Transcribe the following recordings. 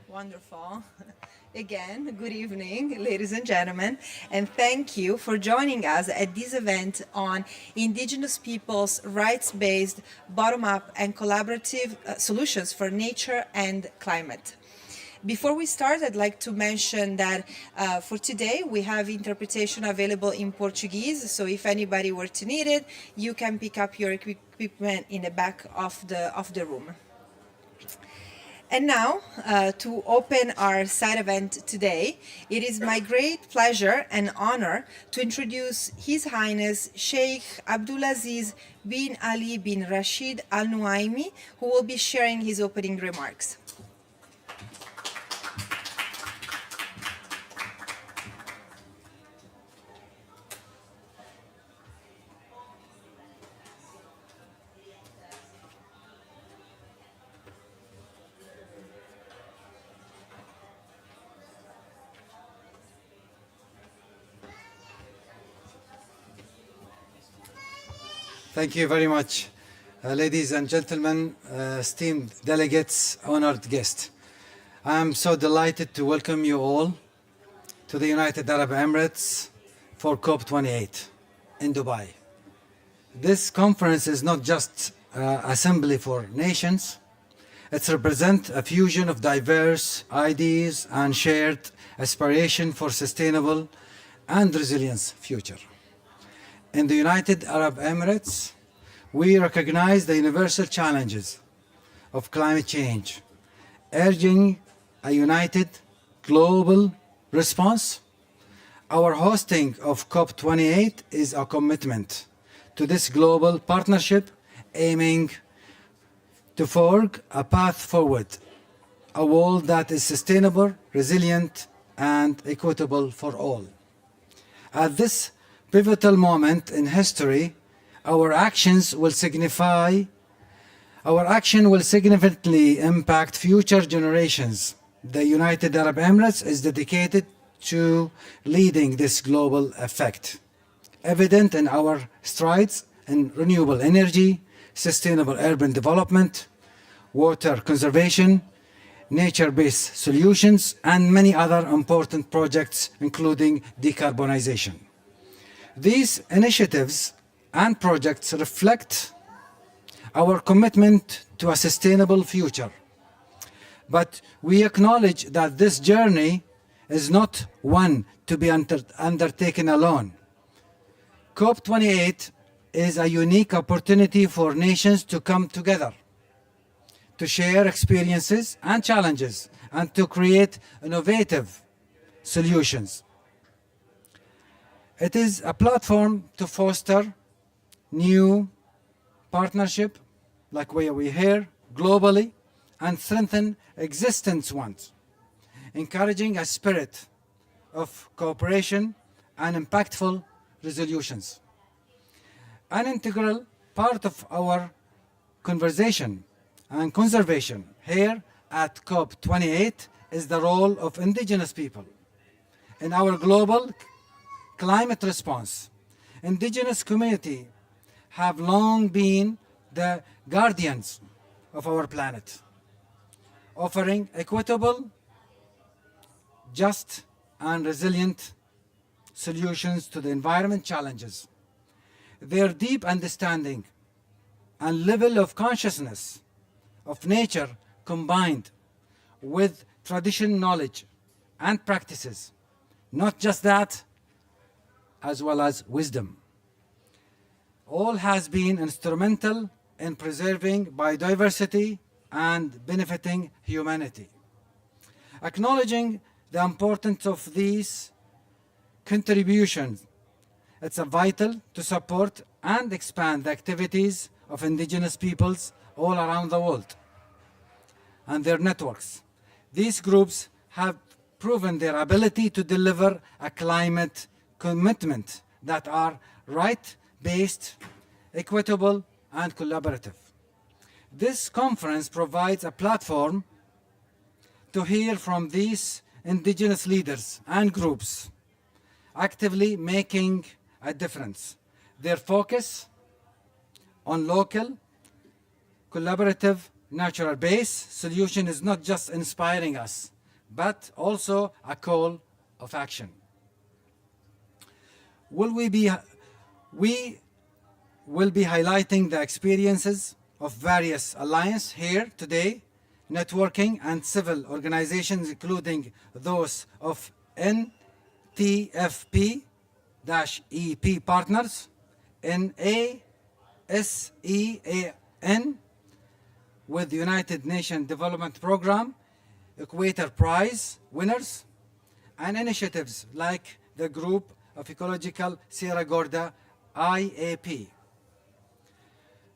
Wonderful. Again, good evening, ladies and gentlemen, and thank you for joining us at this event on Indigenous peoples' rights-based, bottom-up, and collaborative solutions for nature and climate. Before we start, I'd like to mention that for today we have interpretation available in Portuguese, so if anybody were to need it, you can pick up your equipment in the back of the room. And now, to open our side event today, it is my great pleasure and honor to introduce His Highness Sheikh Abdulaziz bin Ali bin Rashid Al Nuaimi, who will be sharing his opening remarks. Thank you very much, ladies and gentlemen, esteemed delegates, honored guests. I am so delighted to welcome you all to the United Arab Emirates for COP28 in Dubai. This conference is not just an assembly for nations. It represents a fusion of diverse ideas and shared aspiration for sustainable and resilient future. In the United Arab Emirates, we recognize the universal challenges of climate change, urging a united global response. Our hosting of COP28 is a commitment to this global partnership, aiming to forge a path forward, a world that is sustainable, resilient, and equitable for all. At this pivotal moment in history, our action will significantly impact future generations. The United Arab Emirates is dedicated to leading this global effect, evident in our strides in renewable energy, sustainable urban development, water conservation, nature-based solutions, and many other important projects, including decarbonization. These initiatives and projects reflect our commitment to a sustainable future. But we acknowledge that this journey is not one to be undertaken alone. COP28 is a unique opportunity for nations to come together, to share experiences and challenges, and to create innovative solutions. It is a platform to foster new partnership, like where we here, globally, and strengthen existing ones, encouraging a spirit of cooperation and impactful resolutions. An integral part of our conversation and conservation here at COP28 is the role of indigenous people in our global climate response. Indigenous community have long been the guardians of our planet, offering equitable, just, and resilient solutions to the environment challenges. Their deep understanding and level of consciousness of nature, combined with traditional knowledge and practices, not just that, as well as wisdom, all has been instrumental in preserving biodiversity and benefiting humanity. Acknowledging the importance of these contributions, it's vital to support and expand the activities of indigenous peoples all around the world and their networks. These groups have proven their ability to deliver a climate commitment that are right-based, equitable, and collaborative. This conference provides a platform to hear from these indigenous leaders and groups actively making a difference. Their focus on local, collaborative natural base solution is not just inspiring us, but also a call of action. We will be highlighting the experiences of various alliances here today, networking and civil organizations, including those of NTFP-EP partners, NASEAN with the United Nations Development Program, Equator Prize winners, and initiatives like the Group of Ecological Sierra Gorda, IAP.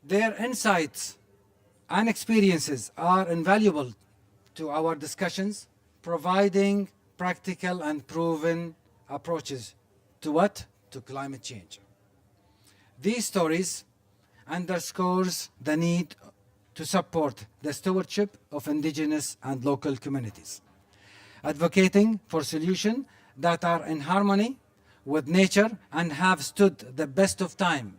Their insights and experiences are invaluable to our discussions, providing practical and proven approaches to what? To climate change. These stories underscores the need to support the stewardship of indigenous and local communities, advocating for solutions that are in harmony with nature and have stood the best of time.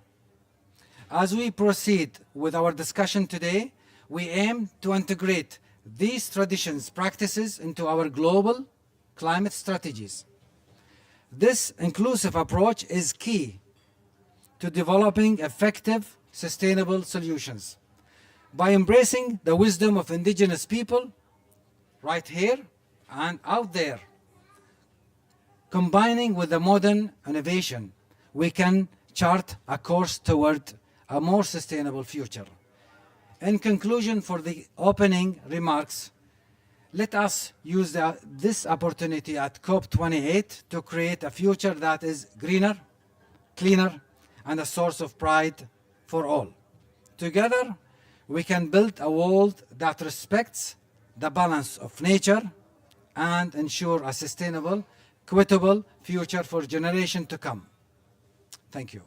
As we proceed with our discussion today, we aim to integrate these traditions, practices into our global climate strategies. This inclusive approach is key to developing effective, sustainable solutions. By embracing the wisdom of indigenous people, right here and out there, combining with the modern innovation, we can chart a course toward a more sustainable future. In conclusion, for the opening remarks, let us use this opportunity at COP28 to create a future that is greener, cleaner, and a source of pride for all. Together, we can build a world that respects the balance of nature and ensure a sustainable, equitable future for generations to come. Thank you.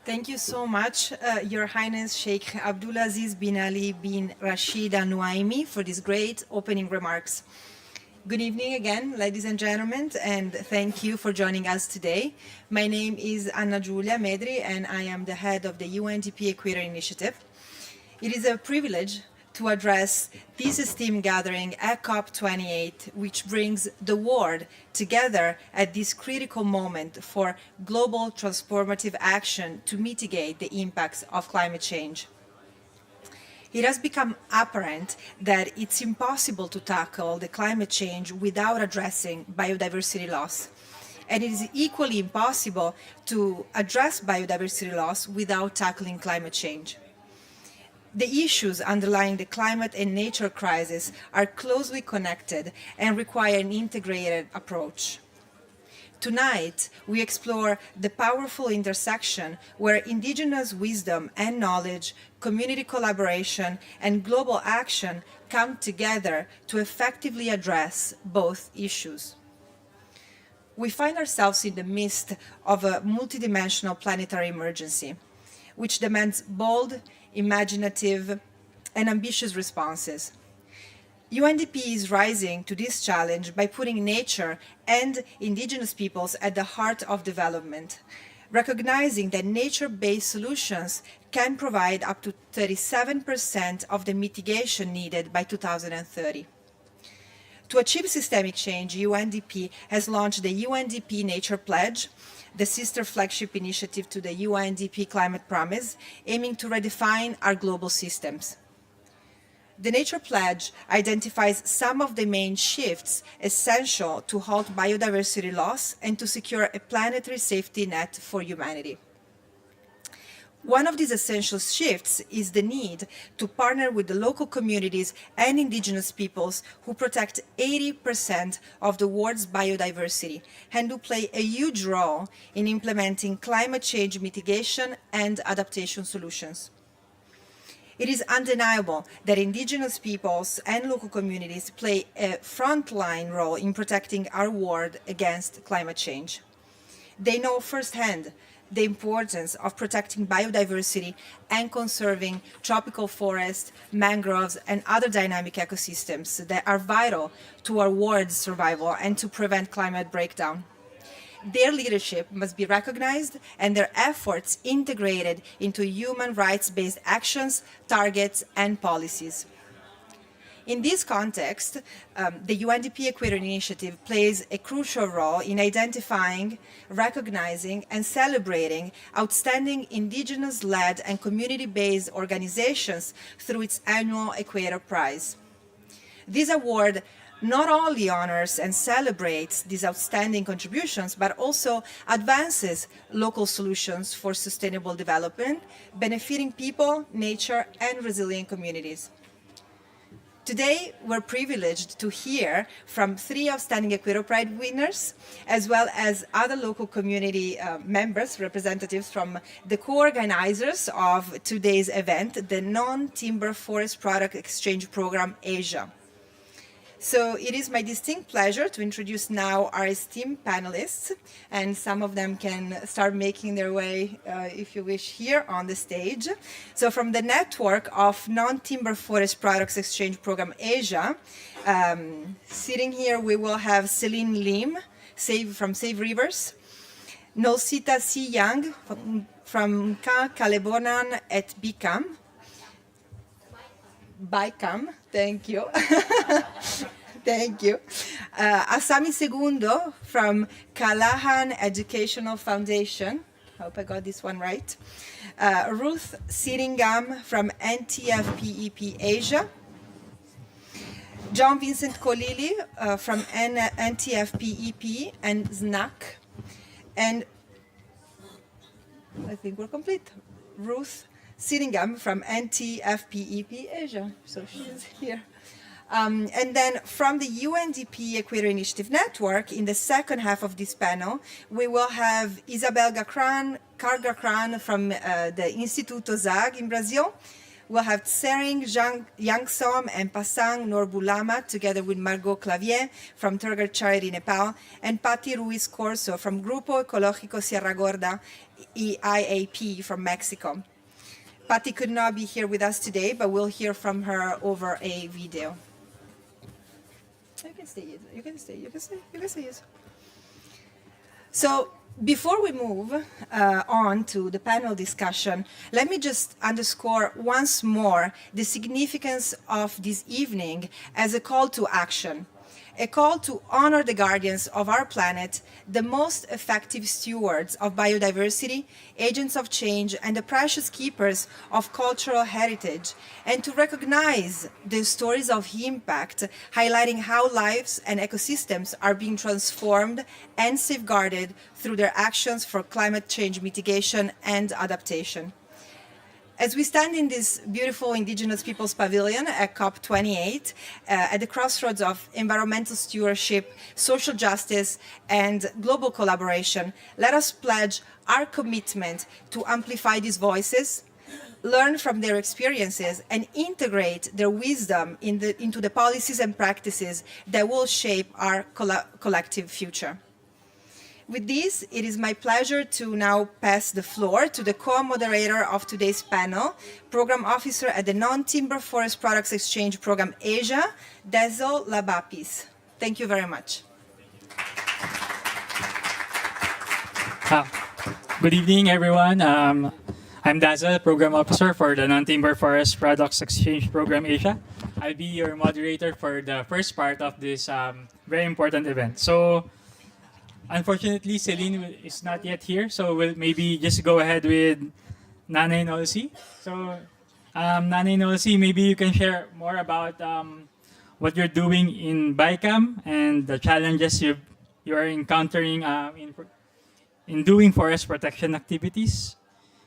Thank you so much, Your Highness Sheikh Abdulaziz bin Ali bin Rashid Al Nuaimi, for these great opening remarks. Good evening again, ladies and gentlemen, and thank you for joining us today. My name is Anna Giulia Medri, and I am the head of the UNDP Equator Initiative. It is a privilege to address this esteemed gathering at COP28, which brings the world together at this critical moment for global transformative action to mitigate the impacts of climate change. It has become apparent that it's impossible to tackle the climate change without addressing biodiversity loss. And it is equally impossible to address biodiversity loss without tackling climate change. The issues underlying the climate and nature crisis are closely connected and require an integrated approach. Tonight, we explore the powerful intersection where indigenous wisdom and knowledge, community collaboration, and global action come together to effectively address both issues. We find ourselves in the midst of a multidimensional planetary emergency, which demands bold, imaginative, and ambitious responses. UNDP is rising to this challenge by putting nature and indigenous peoples at the heart of development, recognizing that nature-based solutions can provide up to 37% of the mitigation needed by 2030. To achieve systemic change, UNDP has launched the UNDP Nature Pledge, the sister flagship initiative to the UNDP Climate Promise, aiming to redefine our global systems. The Nature Pledge identifies some of the main shifts essential to halt biodiversity loss and to secure a planetary safety net for humanity. One of these essential shifts is the need to partner with the local communities and indigenous peoples who protect 80% of the world's biodiversity and who play a huge role in implementing climate change mitigation and adaptation solutions. It is undeniable that indigenous peoples and local communities play a frontline role in protecting our world against climate change. They know firsthand the importance of protecting biodiversity and conserving tropical forests, mangroves, and other dynamic ecosystems that are vital to our world's survival and to prevent climate breakdown. Their leadership must be recognized and their efforts integrated into human rights-based actions, targets, and policies. In this context, the UNDP Equator Initiative plays a crucial role in identifying, recognizing, and celebrating outstanding indigenous-led and community-based organizations through its annual Equator Prize. This award not only honors and celebrates these outstanding contributions, but also advances local solutions for sustainable development, benefiting people, nature, and resilient communities. Today, we're privileged to hear from 3 outstanding Equator Pride winners, as well as other local community members, representatives from the co-organizers of today's event, the Non-Timber Forest Product Exchange Program Asia. So it is my distinct pleasure to introduce now our esteemed panelists, and some of them can start making their way, if you wish, here on the stage. So from the network of Non-Timber Forest Products Exchange Program Asia, sitting here we will have Celine Lim from Save Rivers, Nolsita Si Yang from Ka Kalebonan et Baikam, thank you. Thank you. Asami Segundo from Kalahan Educational Foundation. Hope I got this one right. Ruth Siringam from NTFPEP Asia. John Vincent Kolili from NTFPEP and ZNAC. And I think we're complete. Ruth Siringam from NTFPEP Asia. So she's here. And then from the UNDP Equator Initiative Network, in the second half of this panel, we will have Isabel Cargacran from the Instituto ZAG in Brazil. We'll have Tsering Yangsom and Pasang Norbulama, together with Margot Clavier from Turgar Charity Nepal, and Patti Ruiz Corso from Grupo Ecológico Sierra Gorda, EIAP from Mexico. Patti could not be here with us today, but we'll hear from her over a video. You can stay. Yes. So before we move on to the panel discussion, let me just underscore once more the significance of this evening as a call to action. A call to honor the guardians of our planet, the most effective stewards of biodiversity, agents of change, and the precious keepers of cultural heritage, and to recognize the stories of impact, highlighting how lives and ecosystems are being transformed and safeguarded through their actions for climate change mitigation and adaptation. As we stand in this beautiful Indigenous Peoples Pavilion at COP28, at the crossroads of environmental stewardship, social justice, and global collaboration, let us pledge our commitment to amplify these voices, learn from their experiences, and integrate their wisdom into the policies and practices that will shape our collective future. With this, it is my pleasure to now pass the floor to the co-moderator of today's panel, Program Officer at the Non-Timber Forest Products Exchange Program Asia, Dezo Labapis. Thank you very much. Good evening, everyone. I'm Dazzle, Program Officer for the Non-Timber Forest Products Exchange Program Asia. I'll be your moderator for the first part of this very important event. So, unfortunately, Celine is not yet here, so we'll maybe just go ahead with Nanay Nolsi. So, Nanay Nolsi, maybe you can share more about what you're doing in BICAM and the challenges you are encountering in doing forest protection activities,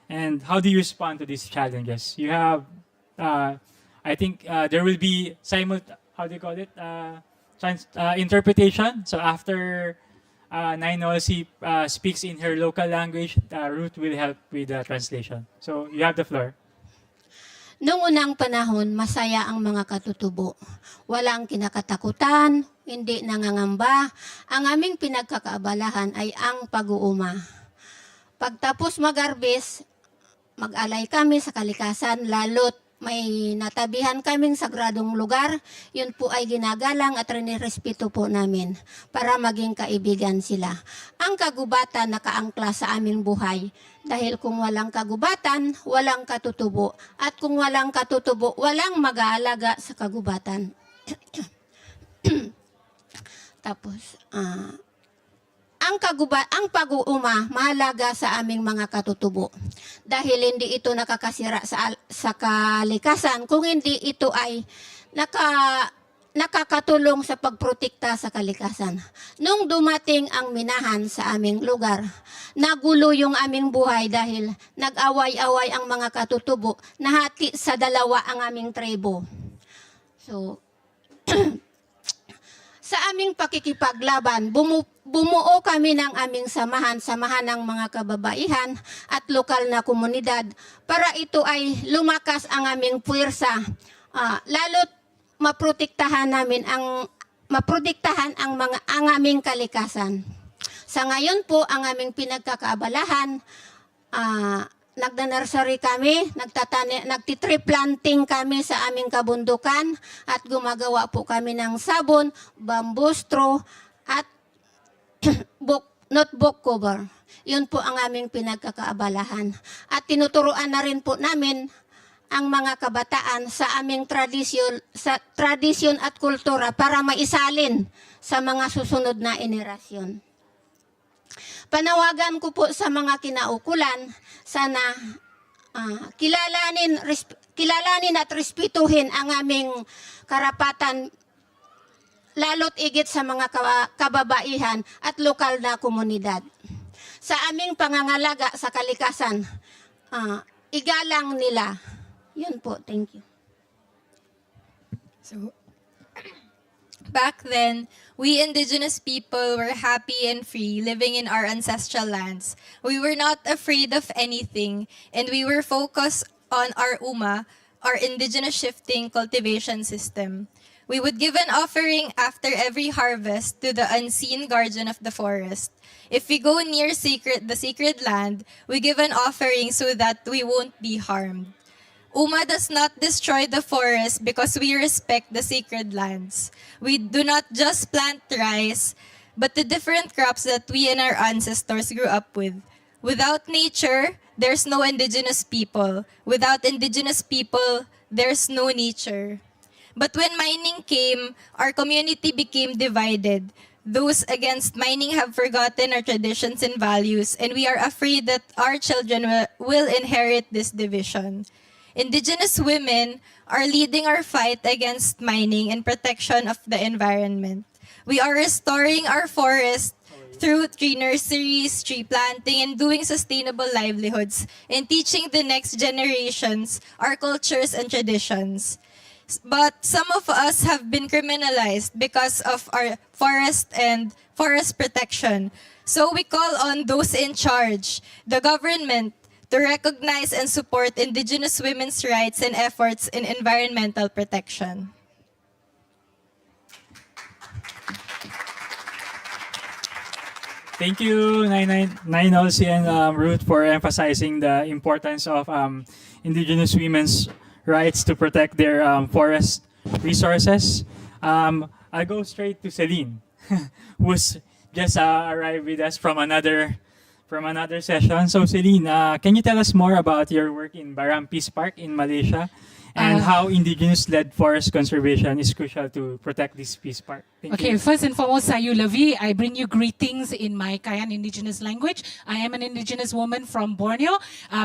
and how do you respond to these challenges? You have, I think there will be interpretation. So after Nay Nolsi speaks in her local language, Ruth will help with the translation. So you have the floor. Noong unang panahon, masaya ang mga katutubo. Walang kinakatakutan, hindi nangangamba. Ang aming pinagkakaabalahan ay ang pag-uuma. Pagtapos mag-harvest, mag-alay kami sa kalikasan, lalo't may natabihan kaming sagradong lugar, yun po ay ginagalang at rinirespeto po namin para maging kaibigan sila. Ang kagubatan nakaangkla sa aming buhay dahil kung walang kagubatan, walang katutubo. At kung walang katutubo, walang mag-aalaga sa kagubatan. Tapos, ang pag-uuma mahalaga sa aming mga katutubo dahil hindi ito nakakasira sa kalikasan kung hindi ito ay nakakatulong sa pagprotekta sa kalikasan. Nung dumating ang minahan sa aming lugar, nagulo yung aming buhay dahil nag-away-away ang mga katutubo, nahati sa dalawa ang aming tribo. So, sa aming pakikipaglaban, bumuo kami ng aming samahan ng mga kababaihan at lokal na komunidad para ito ay lumakas ang aming puwersa, lalo't maprotektahan ang aming kalikasan. Sa ngayon po, ang aming pinagkakaabalahan, nagda-nursery kami, nagtitree planting kami sa aming kabundukan at gumagawa po kami ng sabon, bamboo straw at notebook cover. Yun po ang aming pinagkakaabalahan. At tinuturuan na rin po namin ang mga kabataan sa aming tradisyon at kultura para maisalin sa mga susunod na henerasyon. Panawagan ko po sa mga kinaukulan, sana kilalanin at respetuhin ang aming karapatan, lalo't igit sa mga kababaihan at lokal na komunidad. Sa aming pangangalaga sa kalikasan, igalang nila. Yun po, thank you. So, back then, we Indigenous people were happy and free living in our ancestral lands. We were not afraid of anything, and we were focused on our our Indigenous shifting cultivation system. We would give an offering after every harvest to the unseen guardian of the forest. If we go near the sacred land, we give an offering so that we won't be harmed. Does not destroy the forest because we respect the sacred lands. We do not just plant rice, but the different crops that we and our ancestors grew up with. Without nature, there's no Indigenous people. Without Indigenous people, there's no nature. But when mining came, our community became divided. Those against mining have forgotten our traditions and values, and we are afraid that our children will inherit this division. Indigenous women are leading our fight against mining and protection of the environment. We are restoring our forest through tree nurseries, tree planting, and doing sustainable livelihoods, and teaching the next generations our cultures and traditions. But some of us have been criminalized because of our forest and forest protection. So we call on those in charge, the government, to recognize and support Indigenous women's rights and efforts in environmental protection. Thank you, Nine Elsie and Ruth, for emphasizing the importance of Indigenous women's rights to protect their forest resources. I'll go straight to Celine, who's just arrived with us from another session. So Celine, can you tell us more about your work in Baram Peace Park in Malaysia and how Indigenous-led forest conservation is crucial to protect this peace park? Thank you. First and foremost, Sayu Lavi, I bring you greetings in my Kayan Indigenous language. I am an Indigenous woman from Borneo.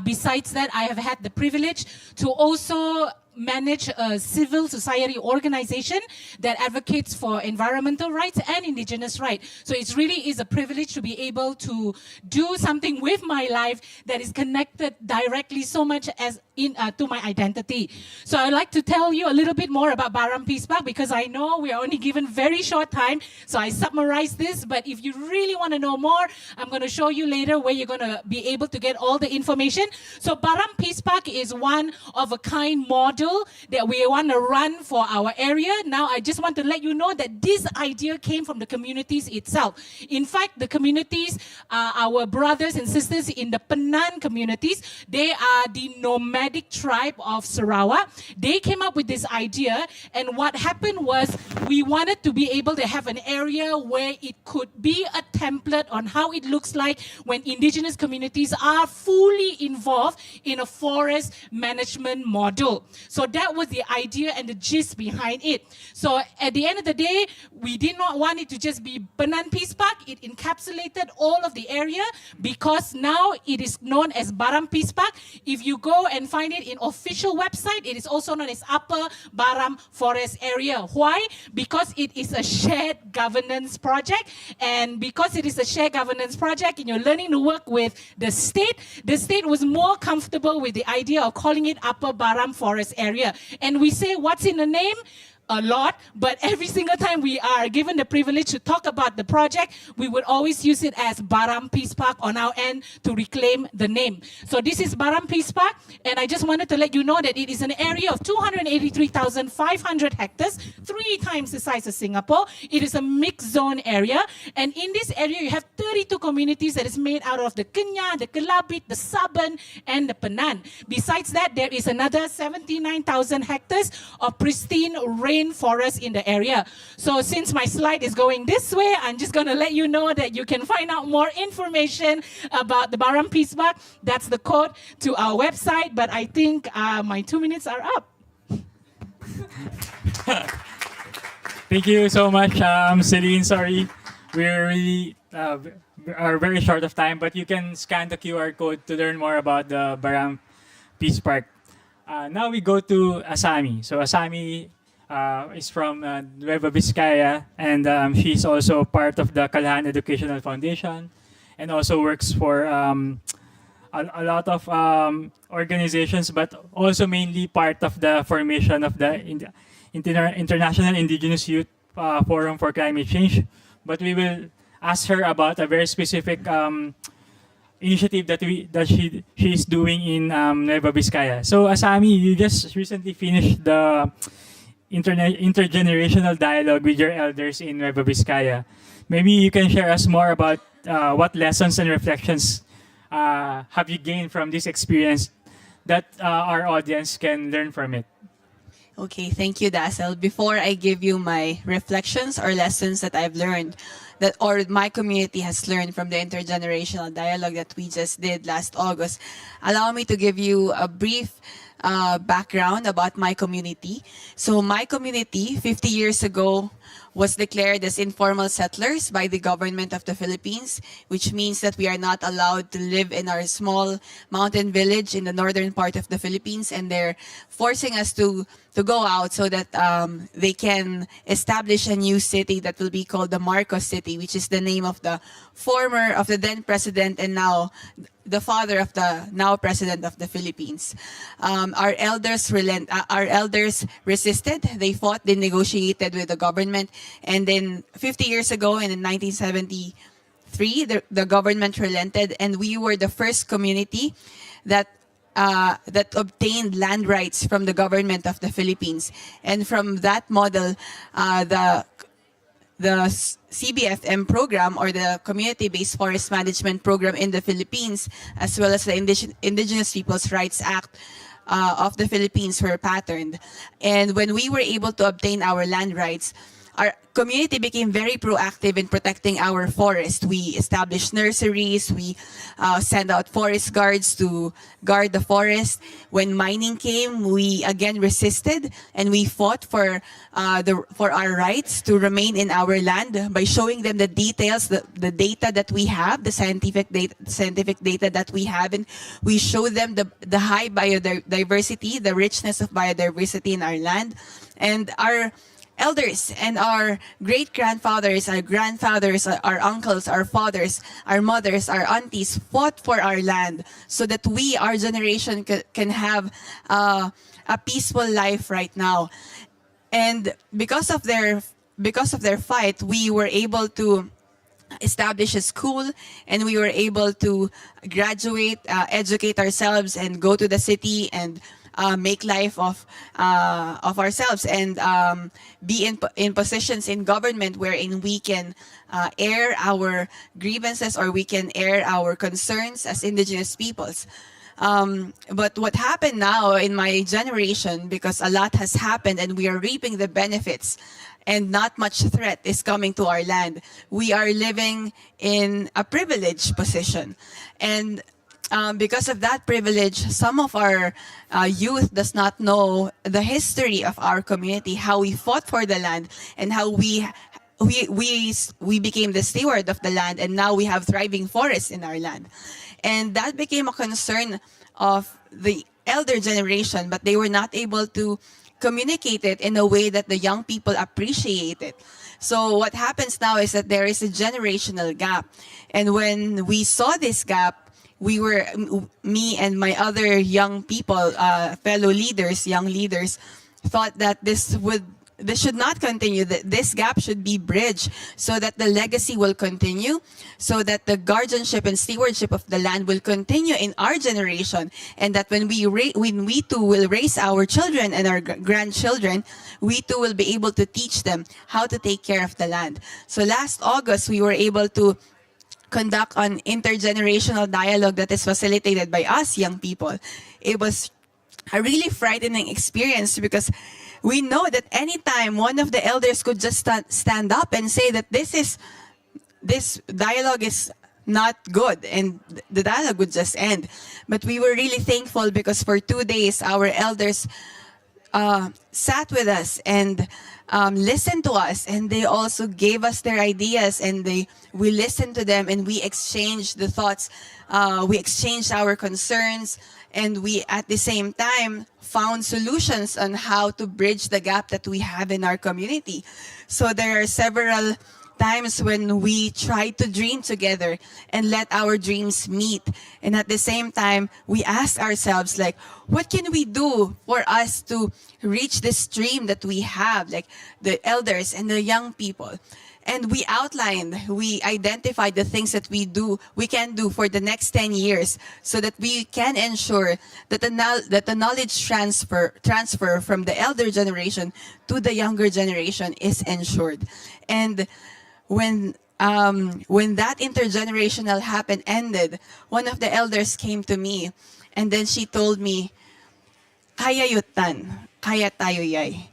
Besides that, I have had the privilege to also manage a civil society organization that advocates for environmental rights and Indigenous rights. So it really is a privilege to be able to do something with my life that is connected directly so much as to my identity. So I'd like to tell you a little bit more about Baram Peace Park because I know we are only given very short time. So I summarize this, but if you really want to know more, I'm going to show you later where you're going to be able to get all the information. So Baram Peace Park is one of a kind model model that we want to run for our area. Now, I just want to let you know that this idea came from the communities itself. In fact, the communities, our brothers and sisters in the Penan communities, they are the nomadic tribe of Sarawak. They came up with this idea, and what happened was we wanted to be able to have an area where it could be a template on how it looks like when indigenous communities are fully involved in a forest management model. So that was the idea and the gist behind it. So at the end of the day, we did not want it to just be Penan Peace Park. It encapsulated all of the area because now it is known as Baram Peace Park. If you go and find it in official website, it is also known as Upper Baram Forest Area. Why? Because it is a shared governance project, and because it is a shared governance project and you're learning to work with the state was more comfortable with the idea of calling it Upper Baram Forest Area. And we say, what's in the name? A lot, but every single time we are given the privilege to talk about the project, we would always use it as Baram Peace Park on our end to reclaim the name. So this is Baram Peace Park, and I just wanted to let you know that it is an area of 283,500 hectares, 3 times the size of Singapore. It is a mixed zone area, and in this area you have 32 communities that is made out of the Kenya, the Kelabit, the Saban, and the Penan. Besides that, there is another 79,000 hectares of pristine rainforest in the area. So since my slide is going this way, I'm just going to let you know that you can find out more information about the Baram Peace Park. That's the code to our website, but I think my 2 minutes are up. Thank you so much, Celine. Sorry, we're really are very short of time, but you can scan the QR code to learn more about the Baram Peace Park. Now we go to Asami. So Asami is from Nueva Vizcaya, and she's also part of the Kalahan Educational Foundation, and also works for a lot of organizations, but also mainly part of the formation of the International Indigenous Youth Forum for Climate Change. But we will ask her about a very specific initiative that she is doing in Nueva Vizcaya. So Asami, you just recently finished the intergenerational dialogue with your elders in Nueva Vizcaya. Maybe you can share us more about what lessons and reflections have you gained from this experience that our audience can learn from it. Okay, thank you, Dazzle. Before I give you my reflections or lessons that I've learned, that or my community has learned from the intergenerational dialogue that we just did last August, allow me to give you a brief background about my community. So my community, 50 years ago, was declared as informal settlers by the government of the Philippines, which means that we are not allowed to live in our small mountain village in the northern part of the Philippines, and they're forcing us to go out so that they can establish a new city that will be called the Marcos City, which is the name of the then president and now the father of the now president of the Philippines. Our elders resisted. They fought. They negotiated with the government, and then 50 years ago, in 1973, the government relented, and we were the first community that obtained land rights from the government of the Philippines. And from that model, the CBFM program, or the Community-Based Forest Management Program in the Philippines, as well as the Indigenous Peoples' Rights Act of the Philippines, were patterned. And when we were able to obtain our land rights, our community became very proactive in protecting our forest. We established nurseries. We sent out forest guards to guard the forest. When mining came, we again resisted, and we fought for our rights to remain in our land by showing them the details, the data that we have, the scientific data that we have, and we show them the high biodiversity, the richness of biodiversity in our land, and our elders and our great-grandfathers, our grandfathers, our uncles, our fathers, our mothers, our aunties fought for our land so that we, our generation, can have a peaceful life right now. And because of their fight, we were able to establish a school, and we were able to graduate, educate ourselves, and go to the city and make life of ourselves, and be in positions in government wherein we can air our grievances, or we can air our concerns as Indigenous peoples. But what happened now in my generation, because a lot has happened and we are reaping the benefits and not much threat is coming to our land, we are living in a privileged position. And because of that privilege, some of our youth does not know the history of our community, how we fought for the land, and how we became the steward of the land, and now we have thriving forests in our land. And that became a concern of the elder generation, but they were not able to communicate it in a way that the young people appreciate it. So what happens now is that there is a generational gap. And when we saw this gap, me and my other young people, fellow leaders, young leaders, thought that this should not continue, that this gap should be bridged so that the legacy will continue, so that the guardianship and stewardship of the land will continue in our generation, and that when we too will raise our children and our grandchildren, we too will be able to teach them how to take care of the land. So last August, we were able to conduct an intergenerational dialogue that is facilitated by us young people. It was a really frightening experience, because we know that anytime one of the elders could just stand up and say that this dialogue is not good, and the dialogue would just end. But we were really thankful, because for 2 days our elders sat with us and listened to us, and they also gave us their ideas, and we listened to them, and we exchanged the thoughts, we exchanged our concerns, and we at the same time found solutions on how to bridge the gap that we have in our community. So there are several times when we try to dream together and let our dreams meet. And at the same time, we ask ourselves, like, what can we do for us to reach this dream that we have, like the elders and the young people? And we identified the things that we can do for the next 10 years, so that we can ensure that the knowledge transfer from the elder generation to the younger generation is ensured. And when that intergenerational ended, one of the elders came to me, and then she told me, "Kaya yutan, kaya tayo yay,"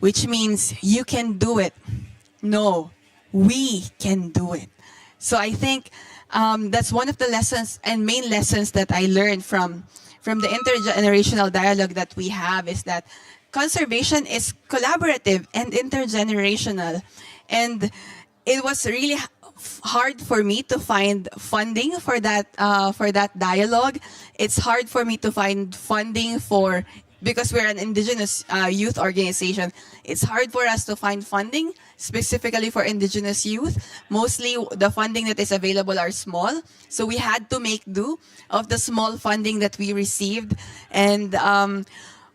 which means you can do it. No, we can do it. So I think that's one of the lessons and main lessons that I learned from the intergenerational dialogue that we have, is that conservation is collaborative and intergenerational. And it was really hard for me to find funding for that dialogue. It's hard for me to find funding because we're an Indigenous youth organization. It's hard for us to find funding specifically for Indigenous youth. Mostly the funding that is available are small. So we had to make do of the small funding that we received. And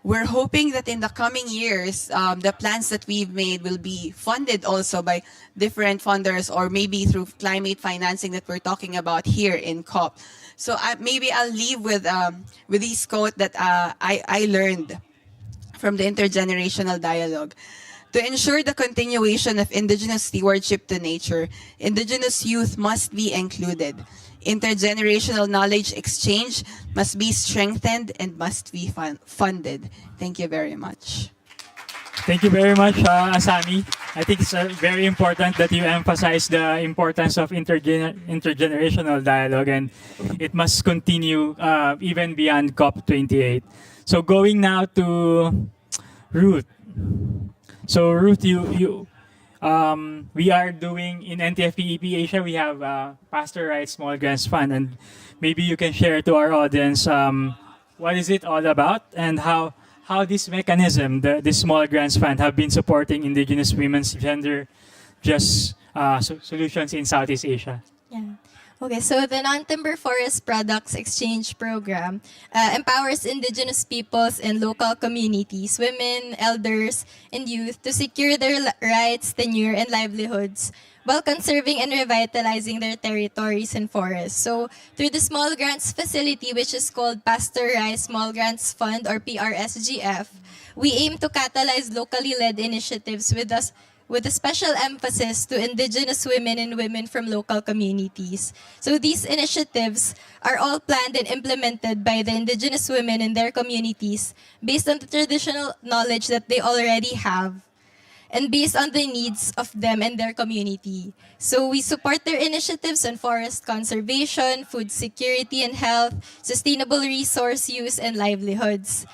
we're hoping that in the coming years, the plans that we've made will be funded also by different funders, or maybe through climate financing that we're talking about here in COP. So maybe I'll leave with this quote that I learned from the intergenerational dialogue. To ensure the continuation of Indigenous stewardship to nature, Indigenous youth must be included. Intergenerational knowledge exchange must be strengthened and must be funded. Thank you very much. Thank you very much, Asami. I think it's very important that you emphasize the importance of intergenerational dialogue, and it must continue even beyond COP28. So going now to Ruth. So Ruth, we are doing in NTFPEP Asia, we have Pastor Rights Small Grants Fund, and maybe you can share to our audience what is it all about, and how this mechanism, this Small Grants Fund, have been supporting Indigenous women's gender just solutions in Southeast Asia. Yeah. Okay, so the Non-Timber Forest Products Exchange Program empowers Indigenous peoples and local communities, women, elders, and youth to secure their rights, tenure, and livelihoods while conserving and revitalizing their territories and forests. So through the Small Grants Facility, which is called Pastorized Small Grants Fund or PRSGF, we aim to catalyze locally led initiatives with a special emphasis to Indigenous women and women from local communities. So these initiatives are all planned and implemented by the Indigenous women in their communities based on the traditional knowledge that they already have and based on the needs of them and their community. So we support their initiatives on forest conservation, food security and health, sustainable resource use, and livelihoods.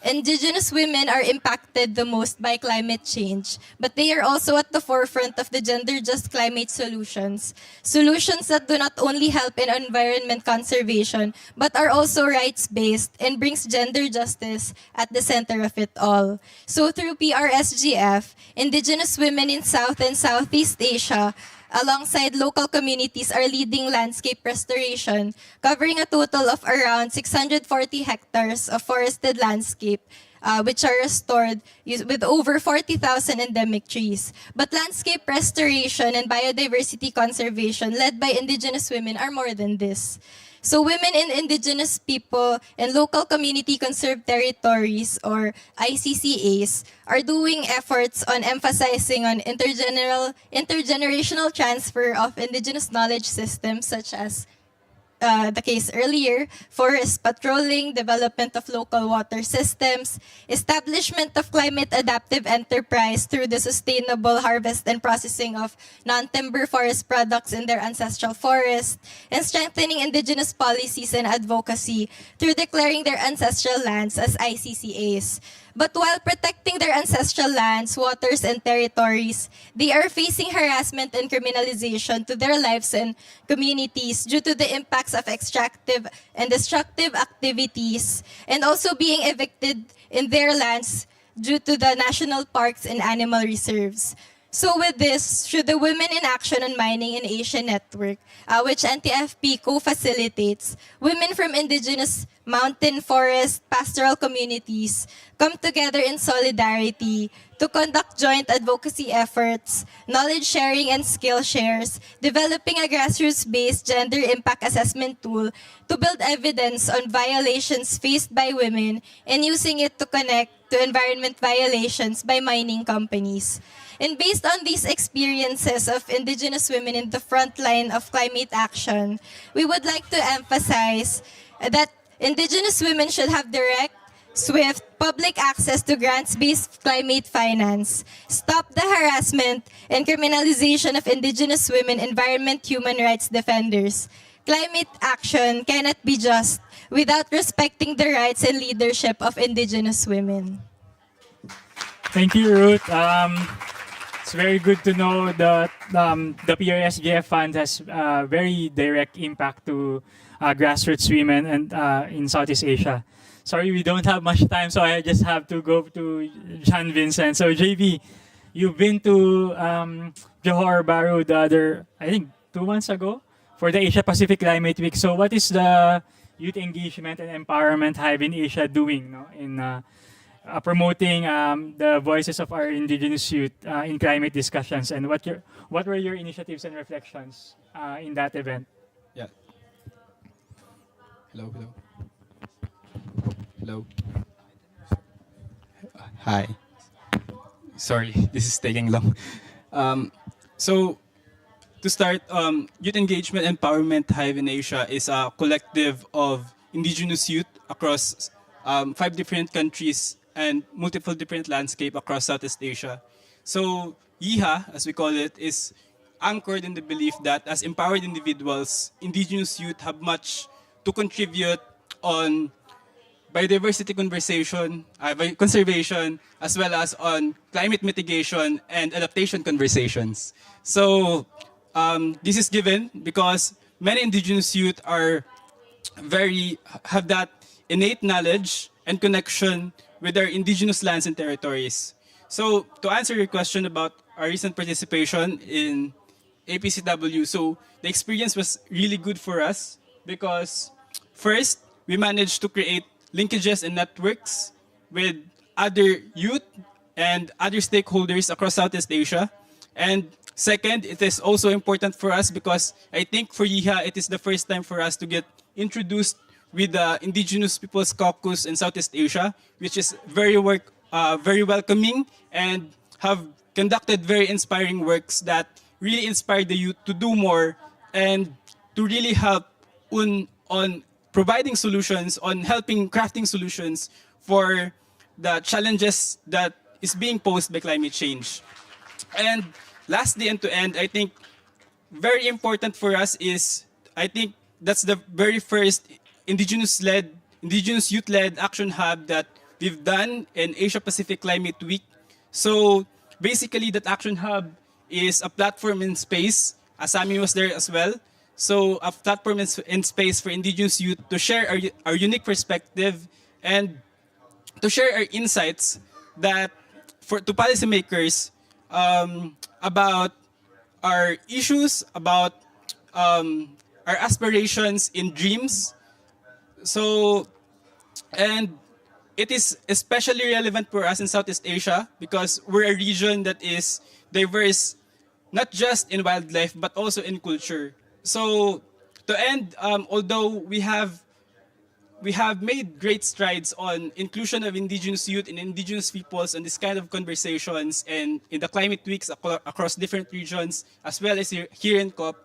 Indigenous women are impacted the most by climate change, but they are also at the forefront of the gender-just climate solutions. Solutions that do not only help in environment conservation, but are also rights-based and brings gender justice at the center of it all. So through PRSGF, Indigenous women in South and Southeast Asia alongside local communities are leading landscape restoration, covering a total of around 640 hectares of forested landscape, which are restored with over 40,000 endemic trees. But landscape restoration and biodiversity conservation led by Indigenous women are more than this. So women in Indigenous people and local community conserved territories, or ICCAs, are doing efforts on emphasizing on intergenerational transfer of Indigenous knowledge systems such as the case earlier, forest patrolling, development of local water systems, establishment of climate adaptive enterprise through the sustainable harvest and processing of non-timber forest products in their ancestral forest, and strengthening Indigenous policies and advocacy through declaring their ancestral lands as ICCAs. But while protecting their ancestral lands, waters, and territories, they are facing harassment and criminalization to their lives and communities due to the impacts of extractive and destructive activities, and also being evicted in their lands due to the national parks and animal reserves. So with this, should the Women in Action on Mining in Asia Network, which NTFP co-facilitates, women from Indigenous mountain, forest, pastoral communities come together in solidarity to conduct joint advocacy efforts, knowledge sharing and skill shares, developing a grassroots-based gender impact assessment tool to build evidence on violations faced by women and using it to connect to environment violations by mining companies. And based on these experiences of Indigenous women in the front line of climate action, we would like to emphasize that Indigenous women should have direct, swift, public access to grants-based climate finance, stop the harassment and criminalization of Indigenous women environment human rights defenders. Climate action cannot be just without respecting the rights and leadership of Indigenous women. Thank you, Ruth. It's very good to know that the PRSGF Fund has very direct impact to grassroots women and in Southeast Asia. Sorry, we don't have much time, so I just have to go to John Vincent. So JV, you've been to Johor Bahru the other, I think, 2 months ago for the Asia Pacific Climate Week. So what is the youth engagement and empowerment Hive in Asia doing, no, in promoting the voices of our Indigenous youth in climate discussions, and what were your initiatives and reflections in that event? Yeah. Hello, hello. Hello. Hi. Sorry, this is taking long. So, to start, Youth Engagement Empowerment Hive in Asia is a collective of Indigenous youth across 5 different countries and multiple different landscape across Southeast Asia. So, YIHA, as we call it, is anchored in the belief that as empowered individuals, Indigenous youth have much to contribute on biodiversity conservation, as well as on climate mitigation and adaptation conversations. So this is given because many Indigenous youth have that innate knowledge and connection with their Indigenous lands and territories. So to answer your question about our recent participation in APCW. So the experience was really good for us because first, we managed to create linkages and networks with other youth and other stakeholders across Southeast Asia. And second, it is also important for us because I think for YIHA, it is the first time for us to get introduced with the Indigenous Peoples Caucus in Southeast Asia, which is very welcoming and have conducted very inspiring works that really inspire the youth to do more and to really help on providing solutions, on helping crafting solutions for the challenges that is being posed by climate change. And lastly, and to end, I think very important for us is, I think that's the very first indigenous youth-led action hub that we've done in Asia Pacific Climate Week. So basically, that action hub is a platform in space. Asami was there as well. So a platform in space for indigenous youth to share our unique perspective and to share our insights that to policymakers about our issues, about our aspirations in dreams. So, and it is especially relevant for us in Southeast Asia because we're a region that is diverse, not just in wildlife, but also in culture. So, to end, although we have made great strides on inclusion of indigenous youth and indigenous peoples and this kind of conversations and in the climate weeks across different regions, as well as here in COP,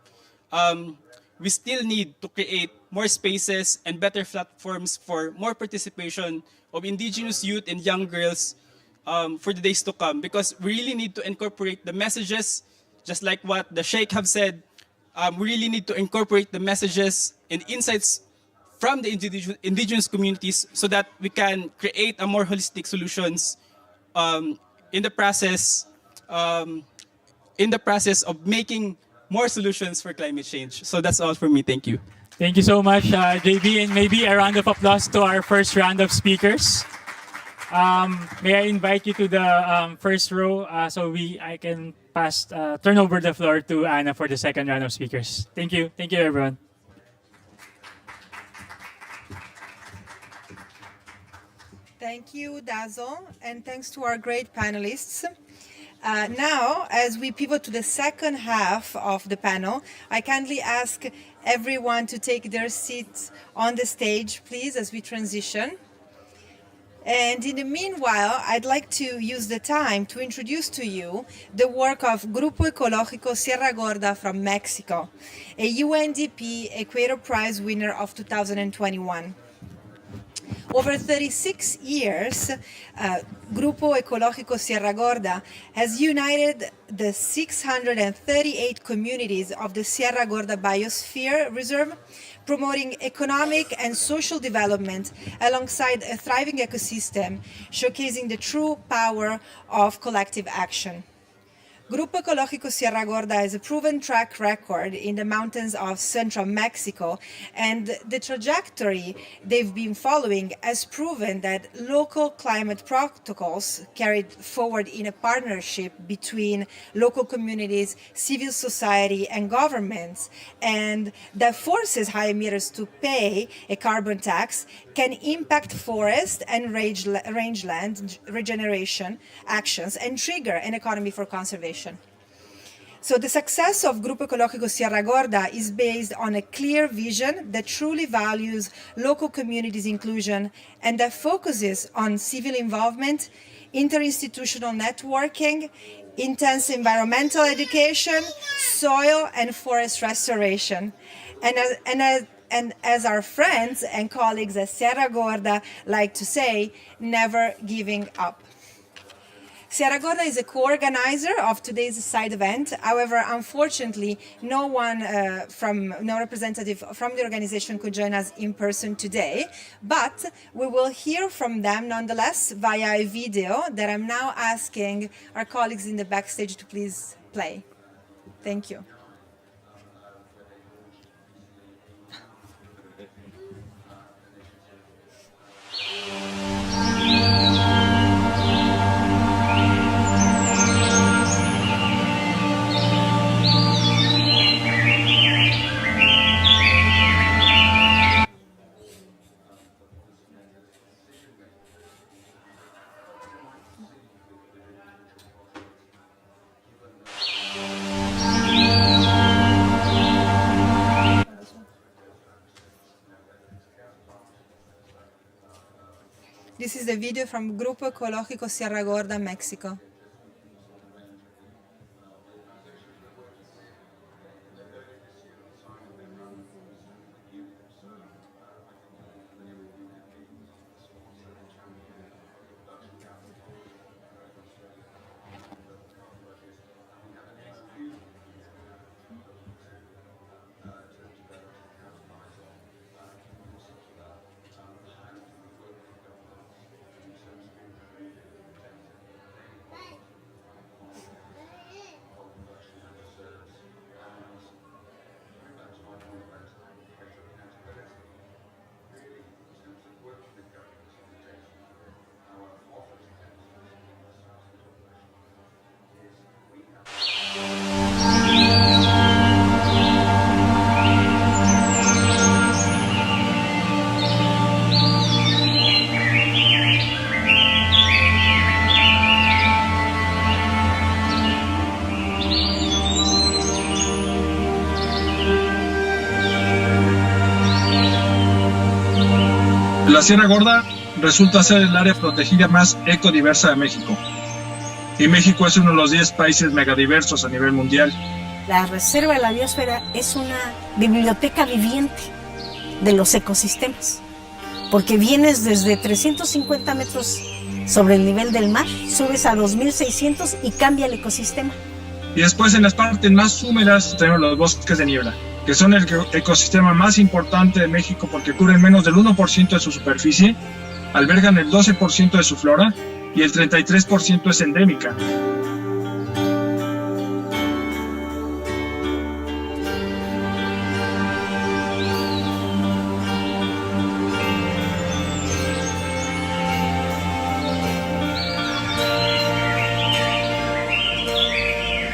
we still need to create more spaces and better platforms for more participation of indigenous youth and young girls for the days to come, because we really need to incorporate the messages, just like what the Sheikh have said. We really need to incorporate the messages and insights from the indigenous communities so that we can create a more holistic solutions in the process of making more solutions for climate change. So that's all from me. Thank you. Thank you so much, JB, and maybe a round of applause to our first round of speakers. May I invite you to the first row so I can turn over the floor to Anna for the second round of speakers. Thank you. Thank you, everyone. Thank you, Dazzle, and thanks to our great panelists. Now, as we pivot to the second half of the panel, I kindly ask everyone to take their seats on the stage, please, as we transition. And in the meanwhile, I'd like to use the time to introduce to you the work of Grupo Ecológico Sierra Gorda from Mexico, a UNDP Equator Prize winner of 2021. Over 36 years, Grupo Ecológico Sierra Gorda has united the 638 communities of the Sierra Gorda Biosphere Reserve, promoting economic and social development alongside a thriving ecosystem, showcasing the true power of collective action. Grupo Ecológico Sierra Gorda has a proven track record in the mountains of central Mexico, and the trajectory they've been following has proven that local climate protocols carried forward in a partnership between local communities, civil society, and governments, and that forces high emitters to pay a carbon tax, can impact forest and rangeland regeneration actions and trigger an economy for conservation. So the success of Grupo Ecológico Sierra Gorda is based on a clear vision that truly values local communities' inclusion and that focuses on civil involvement, interinstitutional networking, intense environmental education, soil and forest restoration. And as our friends and colleagues at Sierra Gorda like to say, never giving up. Sierra Gorda is a co-organizer of today's side event. However, unfortunately, no representative from the organization could join us in person today, but we will hear from them nonetheless via a video that I'm now asking our colleagues in the backstage to please play. Thank you. This is the video from Grupo Ecológico Sierra Gorda, Mexico. La Sierra Gorda resulta ser el área protegida más ecodiversa de México. Y México es uno de los 10 países megadiversos a nivel mundial. La Reserva de la Biosfera es una biblioteca viviente de los ecosistemas, porque vienes desde 350 metros sobre el nivel del mar, subes a 2600 y cambia el ecosistema. Y después en las partes más húmedas tenemos los bosques de niebla, que son el ecosistema más importante de México porque cubren menos del 1% de su superficie, albergan el 12% de su flora y el 33% es endémica.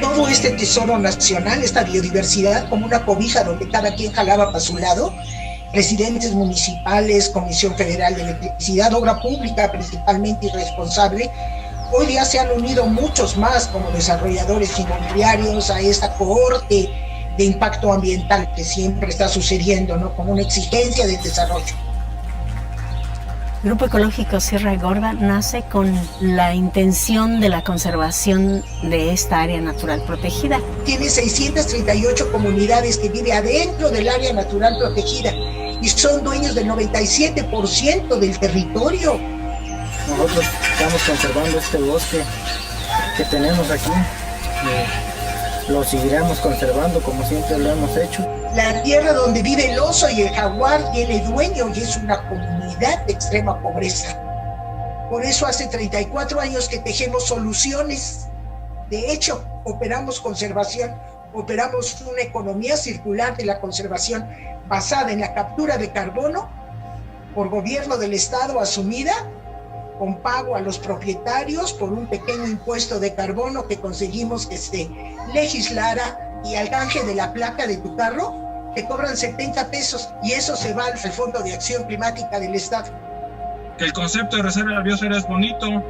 Todo este tesoro nacional, esta biodiversidad, como una cobija donde cada quien jalaba para su lado, presidentes municipales, Comisión Federal de Electricidad, obra pública principalmente y responsable, hoy día se han unido muchos más como desarrolladores inmobiliarios a esta cohorte de impacto ambiental que siempre está sucediendo, ¿no? Como una exigencia del desarrollo. Grupo Ecológico Sierra Gorda nace con la intención de la conservación de esta área natural protegida. Tiene 638 comunidades que viven adentro del área natural protegida y son dueños del 97% del territorio. Nosotros estamos conservando este bosque que tenemos aquí. Lo seguiremos conservando como siempre lo hemos hecho. La tierra donde vive el oso y el jaguar tiene dueño y es una comunidad de extrema pobreza. Por eso hace 34 años que tejemos soluciones. De hecho, operamos conservación, operamos una economía circular de la conservación basada en la captura de carbono por gobierno del Estado asumida, con pago a los propietarios por un pequeño impuesto de carbono que conseguimos que se legislara, y al canje de la placa de tu carro te cobran 70 pesos y eso se va al Fondo de Acción Climática del Estado. El concepto de reserva de la biosfera es bonito,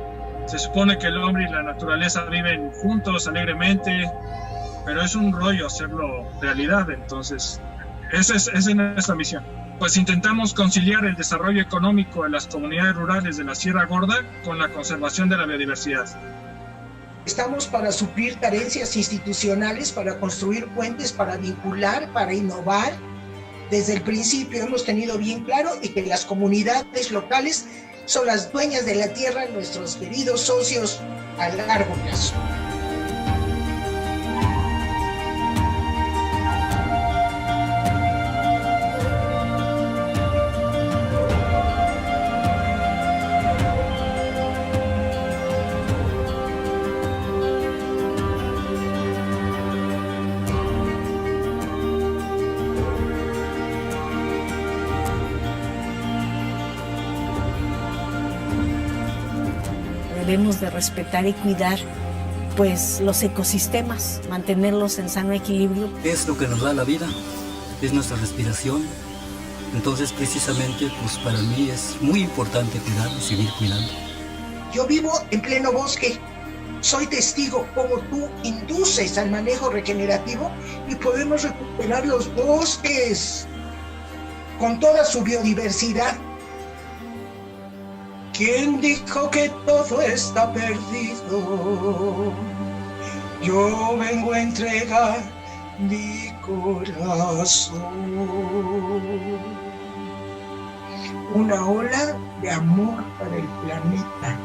se supone que el hombre y la naturaleza viven juntos alegremente, pero es un rollo hacerlo realidad, entonces esa es nuestra misión. Pues intentamos conciliar el desarrollo económico de las comunidades rurales de la Sierra Gorda con la conservación de la biodiversidad. Estamos para suplir carencias institucionales, para construir puentes, para vincular, para innovar. Desde el principio hemos tenido bien claro y que las comunidades locales son las dueñas de la tierra, nuestros queridos socios a largo plazo. Debemos de respetar y cuidar pues los ecosistemas, mantenerlos en sano equilibrio. Es lo que nos da la vida, es nuestra respiración. Entonces precisamente pues para mí es muy importante cuidar y seguir cuidando. Yo vivo en pleno bosque, soy testigo cómo tú induces al manejo regenerativo y podemos recuperar los bosques con toda su biodiversidad. ¿Quién dijo que todo está perdido? Yo vengo a entregar mi corazón. Una ola de amor para el planeta.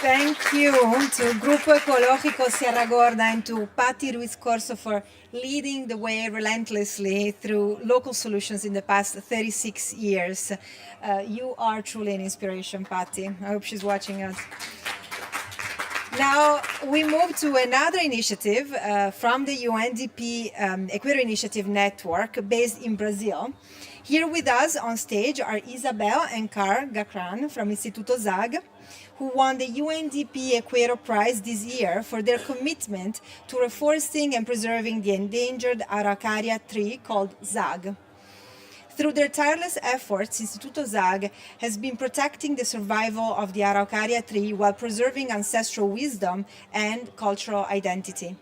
Thank you to Grupo Ecológico Sierra Gorda and to Patti Ruiz Corso for leading the way relentlessly through local solutions in the past 36 years. You are truly an inspiration, Patti. I hope she's watching us. Now we move to another initiative from the UNDP Equator Initiative Network based in Brazil. Here with us on stage are Isabel and Car Gacran from Instituto ZAG, who won the UNDP Equator Prize this year for their commitment to reforesting and preserving the endangered Araucaria tree called ZAG. Through their tireless efforts, Instituto ZAG has been protecting the survival of the Araucaria tree while preserving ancestral wisdom and cultural identity.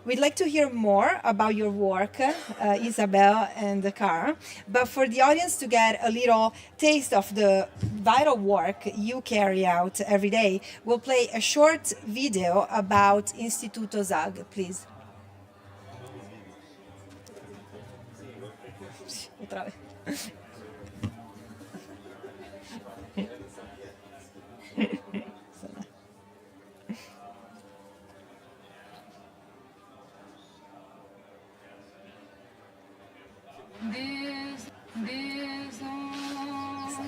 We'd like to hear more about your work, Isabel and Car, but for the audience to get a little taste of the vital work you carry out every day, we'll play a short video about Instituto ZAG, please. Otra vez.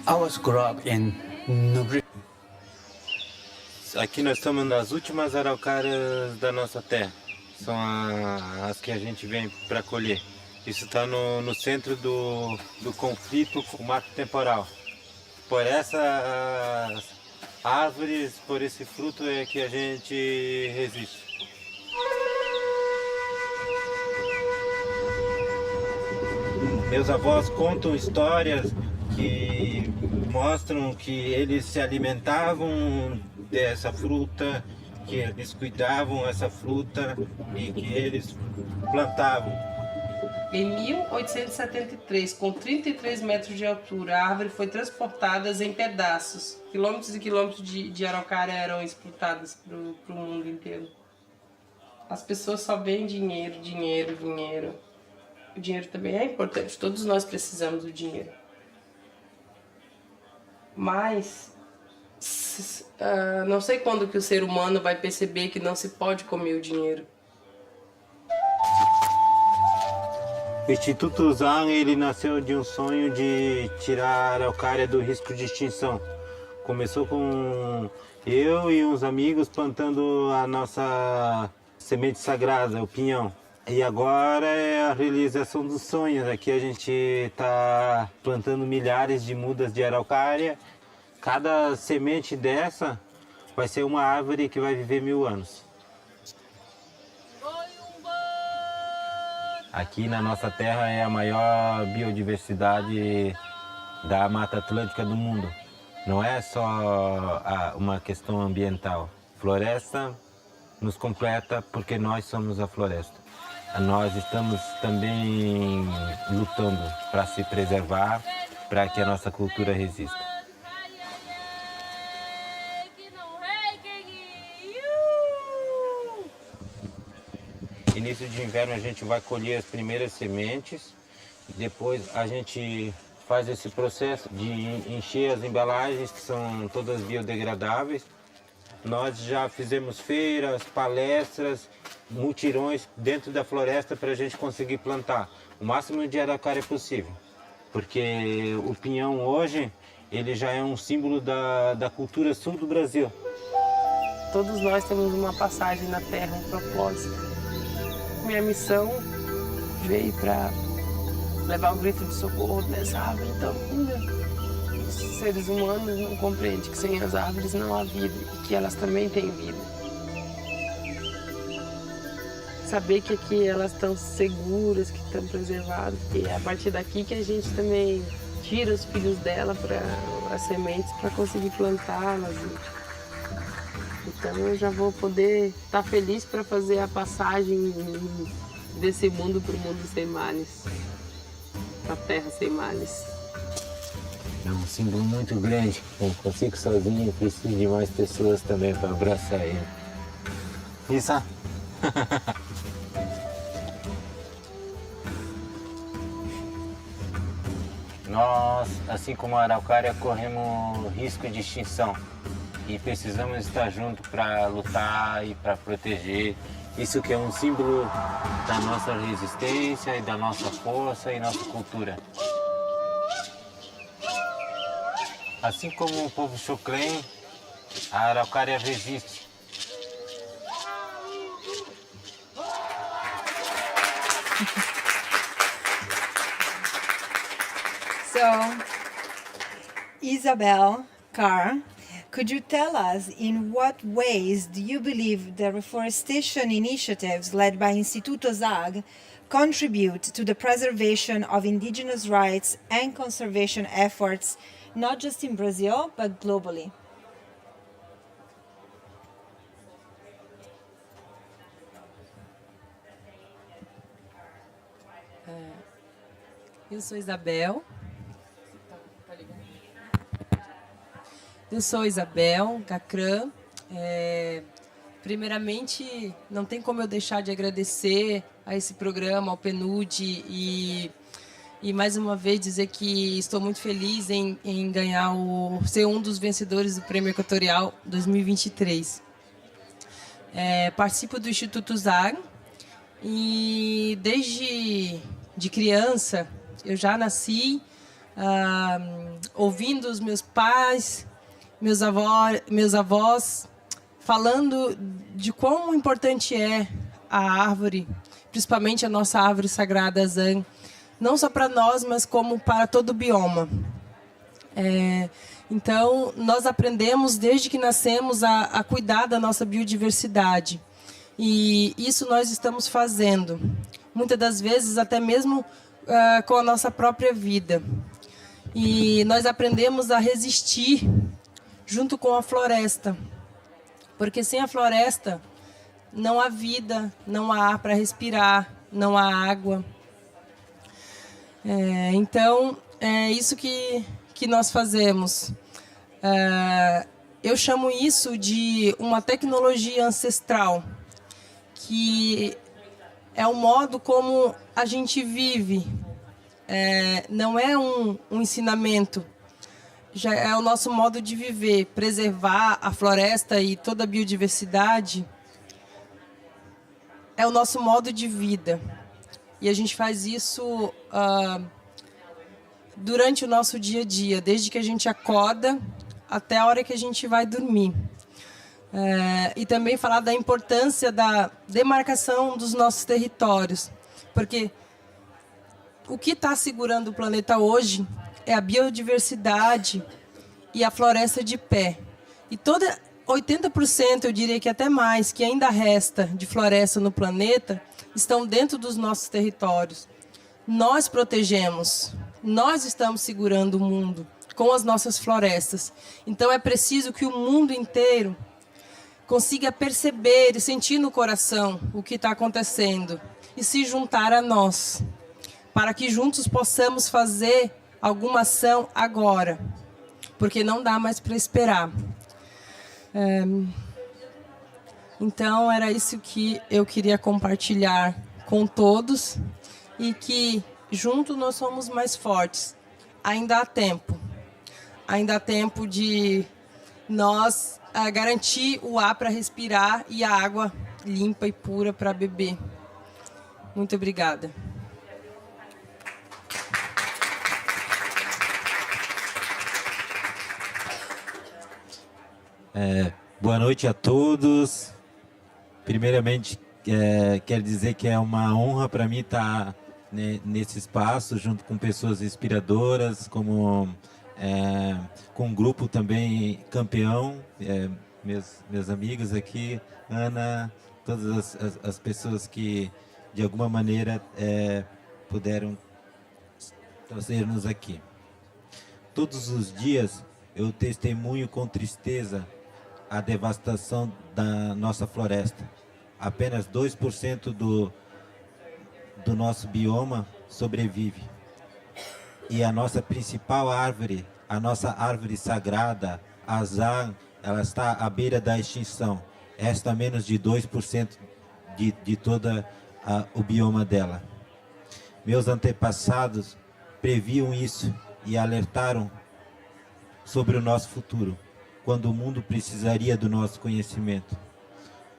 I was grew up in Nubri. Aqui nós estamos nas últimas araucárias da nossa terra. São as que a gente vem para colher. Isso está no centro do conflito com o marco temporal. Por essas árvores, por esse fruto é que a gente resiste. Meus avós contam histórias que mostram que eles se alimentavam dessa fruta, que eles cuidavam essa fruta e que eles plantavam. Em 1873, com 33 metros de altura, a árvore foi transportada em pedaços. Quilômetros e quilômetros de araucária eram exportados para o mundo inteiro. As pessoas só veem dinheiro, dinheiro, dinheiro. O dinheiro também é importante, todos nós precisamos do dinheiro. Mas não sei quando que o ser humano vai perceber que não se pode comer o dinheiro. O Instituto ZAG, ele nasceu de um sonho de tirar a araucária do risco de extinção. Começou com eu e uns amigos plantando a nossa semente sagrada, o pinhão. E agora é a realização dos sonhos. Aqui a gente está plantando milhares de mudas de araucária. Cada semente dessa vai ser uma árvore que vai viver 1000 anos. Aqui na nossa terra é a maior biodiversidade da Mata Atlântica do mundo. Não é só uma questão ambiental. Floresta nos completa porque nós somos a floresta. Nós estamos também lutando para se preservar, para que a nossa cultura resista. Início de inverno a gente vai colher as primeiras sementes, depois a gente faz esse processo de encher as embalagens, que são todas biodegradáveis. Nós já fizemos feiras, palestras, mutirões dentro da floresta para a gente conseguir plantar o máximo de araucária possível. Porque o pinhão hoje, ele já é um símbolo da cultura sul do Brasil. Todos nós temos uma passagem na Terra, um propósito. Minha missão veio para levar o grito de socorro dessa árvore tão linda. Os seres humanos não compreendem que sem as árvores não há vida e que elas também têm vida. Saber que aqui elas estão seguras, que estão preservadas, e é a partir daqui que a gente também tira os filhos dela para as sementes para conseguir plantá-las. Então eu já vou poder estar feliz para fazer a passagem desse mundo para o mundo sem males, para a terra sem males. É um símbolo muito grande. Não consigo sozinho, preciso de mais pessoas também para abraçar ele. Isso. Nós, assim como a araucária, corremos risco de extinção e precisamos estar juntos para lutar e para proteger. Isso que é um símbolo da nossa resistência e da nossa força e nossa cultura. Assim como o povo Xoclen, a araucária resiste. So, Isabel Carr, could you tell us in what ways do you believe the reforestation initiatives led by Instituto ZAG contribute to the preservation of indigenous rights and conservation efforts, not just in Brazil, but globally? Eu sou Isabel. Eu sou Isabel Cacrã. Primeiramente, não tem como eu deixar de agradecer a esse programa, ao PNUD e mais uma vez dizer que estou muito feliz em ganhar ser um dos vencedores do Prêmio Equatorial 2023. Participo do Instituto ZAG e desde de criança eu já nasci ouvindo os meus pais, meus avós falando de quão importante é a árvore, principalmente a nossa árvore sagrada Zan, não só para nós, mas como para todo o bioma. Então, nós aprendemos desde que nascemos a cuidar da nossa biodiversidade. E isso nós estamos fazendo, muitas das vezes até mesmo com a nossa própria vida. E nós aprendemos a resistir junto com a floresta, porque sem a floresta não há vida, não há ar para respirar, não há água. Então, é isso que nós fazemos. Eu chamo isso de uma tecnologia ancestral, que é o modo como a gente vive. Não é um ensinamento, já é o nosso modo de viver. Preservar a floresta e toda a biodiversidade é o nosso modo de vida. E a gente faz isso durante o nosso dia a dia, desde que a gente acorda até a hora que a gente vai dormir. E também falar da importância da demarcação dos nossos territórios, porque o que está segurando o planeta hoje é a biodiversidade e a floresta de pé. E 80%, eu diria que até mais, que ainda resta de floresta no planeta, estão dentro dos nossos territórios. Nós protegemos, nós estamos segurando o mundo com as nossas florestas. Então é preciso que o mundo inteiro consiga perceber e sentir no coração o que está acontecendo e se juntar a nós, para que juntos possamos fazer alguma ação agora, porque não dá mais para esperar. Então, era isso que eu queria compartilhar com todos e que, juntos, nós somos mais fortes. Ainda há tempo. Ainda há tempo de nós garantir o ar para respirar e a água limpa e pura para beber. Muito obrigada. Boa noite a todos. Primeiramente, quero dizer que é uma honra para mim estar nesse espaço, junto com pessoas inspiradoras, como com um grupo também campeão, meus amigos aqui, Ana, todas as pessoas que, de alguma maneira, puderam trazer-nos aqui. Todos os dias eu testemunho com tristeza a devastação da nossa floresta. Apenas 2% do nosso bioma sobrevive. E a nossa principal árvore, a nossa árvore sagrada, a azar, ela está à beira da extinção. Resta menos de 2% de todo o bioma dela. Meus antepassados previam isso e alertaram sobre o nosso futuro, quando o mundo precisaria do nosso conhecimento.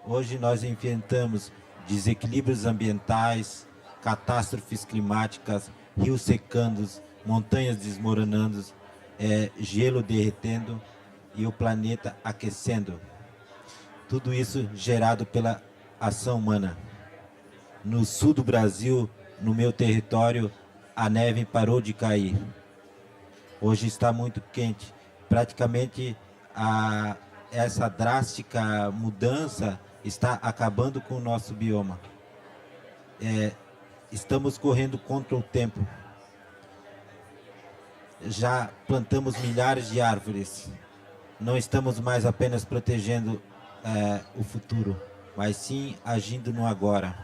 Hoje nós enfrentamos desequilíbrios ambientais, catástrofes climáticas, rios secando, montanhas desmoronando, gelo derretendo e o planeta aquecendo. Tudo isso gerado pela ação humana. No sul do Brasil, no meu território, a neve parou de cair. Hoje está muito quente. Praticamente essa drástica mudança está acabando com o nosso bioma. Estamos correndo contra o tempo. Já plantamos milhares de árvores. Não estamos mais apenas protegendo o futuro, mas sim agindo no agora.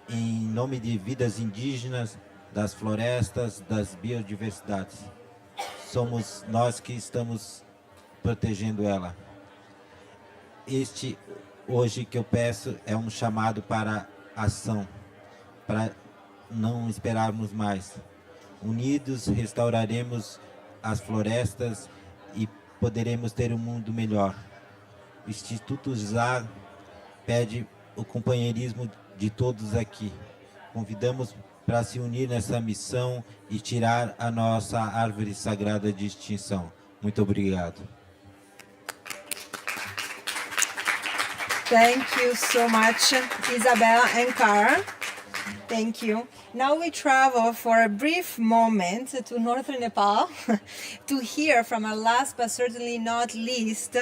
Em nome de vidas indígenas, das florestas, das biodiversidades. Somos nós que estamos protegendo ela. Hoje que eu peço é um chamado para ação, para não esperarmos mais. Unidos restauraremos as florestas e poderemos ter um mundo melhor. O Instituto ZAR pede o companheirismo de todos aqui. Convidamos para se unir nessa missão e tirar a nossa árvore sagrada de extinção. Muito obrigado. Thank you so much, Isabel and Carl. Thank you. Now we travel for a brief moment to northern Nepal to hear from our last but certainly not least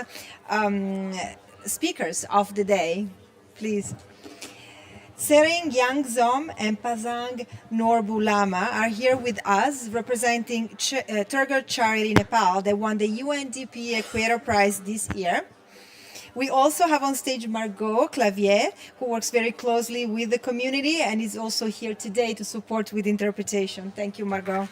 speakers of the day. Please. Sereng Yangzom and Pazang Norbulama are here with us representing Turgar Charity Nepal that won the UNDP Equator Prize this year. We also have on stage Margot Clavier, who works very closely with the community and is also here today to support with interpretation. Thank you, Margot.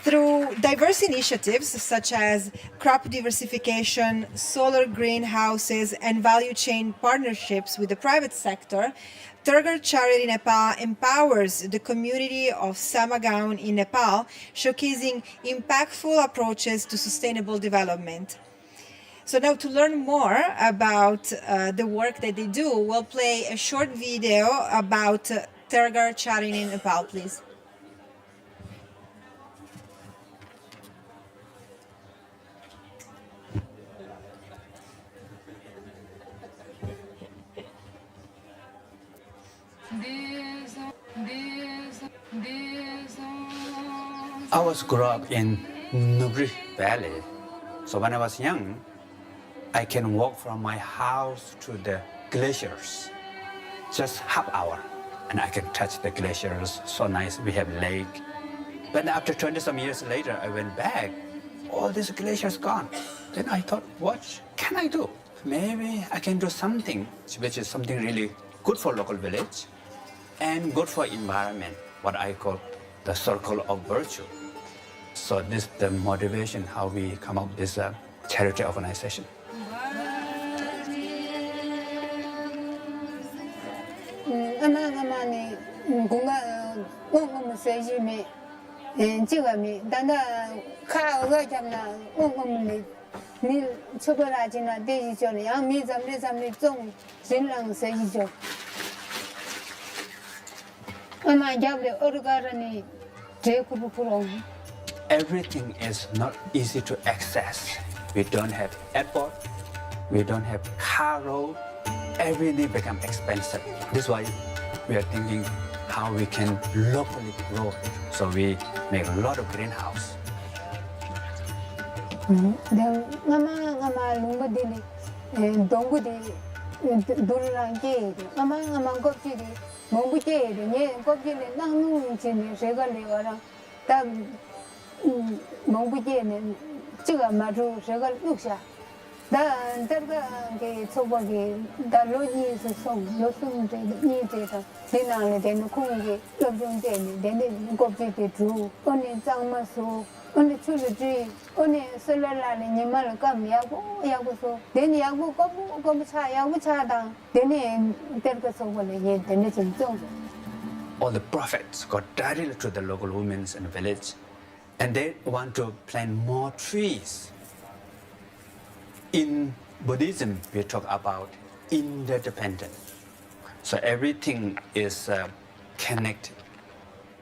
Through diverse initiatives such as crop diversification, solar greenhouses, and value chain partnerships with the private sector, Turgar Charity Nepal empowers the community of Samagaon in Nepal, showcasing impactful approaches to sustainable development. So now to learn more about the work that they do, we'll play a short video about Turgar Charity in Nepal, please. I was grew up in Nubri Valley. So when I was young, I can walk from my house to the glaciers, just half hour, and I can touch the glaciers. So nice, we have lake. But after 20 some years later, I went back, all these glaciers gone. Then I thought, what can I do? Maybe I can do something, which is something really good for local village and good for environment, what I call the circle of virtue. So this is the motivation how we come up with this charity organization. Everything is not easy to access. We don't have airport, we don't have car road, everything become expensive. This is why we are thinking how we can locally grow it. So we make a lot of greenhouse. 다 저게 저거기 달로니에서 송 요즘데 니제다 지나래 되는 공기 여정되는 되는 겁제대 주 언니 장마소 언니 출지 언니 설날에 니말 감야고 야고서 되니 야고 거부 차 야고 차다 되니 데르가서 원래 얘 되는 진정 All the prophets got directly to the local women in the village, and they want to plant more trees. In Buddhism, we talk about interdependence. So everything is connected,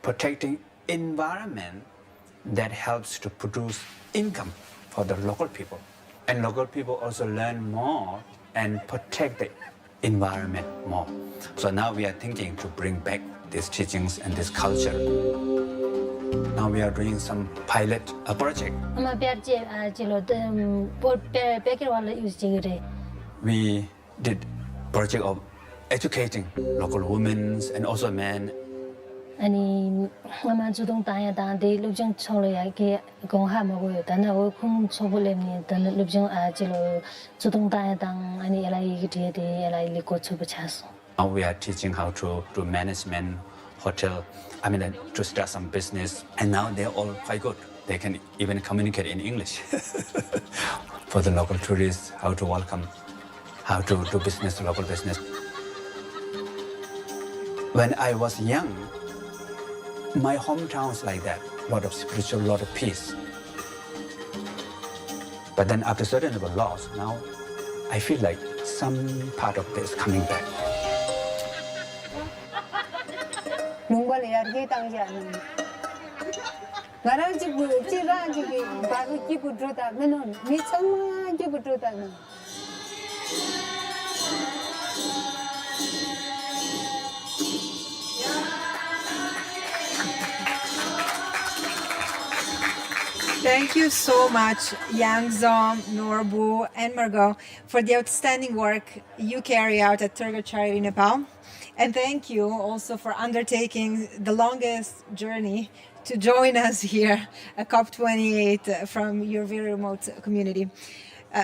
protecting environment that helps to produce income for the local people. And local people also learn more and protect the environment more. So now we are thinking to bring back these teachings and this culture. Now we are doing some pilot project. We did project of educating local women and also men. 아니 아마 주동 다야다데 룹정 초려야게 공하마고요. 다나고 쿵 초불렘니 다나 룹정 아지로 주동 다야당 아니 엘라이 기데데 엘라이 리코초 부차소. Now we are teaching how to do management, hotel, to start some business. And now they're all quite good. They can even communicate in English. For the local tourists, how to welcome, how to do business, local business. When I was young, my hometown was like that. A lot of spiritual, a lot of peace. But then after certain level loss, now I feel like some part of this coming back. 농발에 야르게 당시에는 나랑 지금 지라 지금 바로 기부 들어다면은 미천만 기부 들어다면 Thank you so much, Yang Zom, Norbu, and Margot, for the outstanding work you carry out at Turgar Charity Nepal. And thank you also for undertaking the longest journey to join us here at COP28 from your very remote community.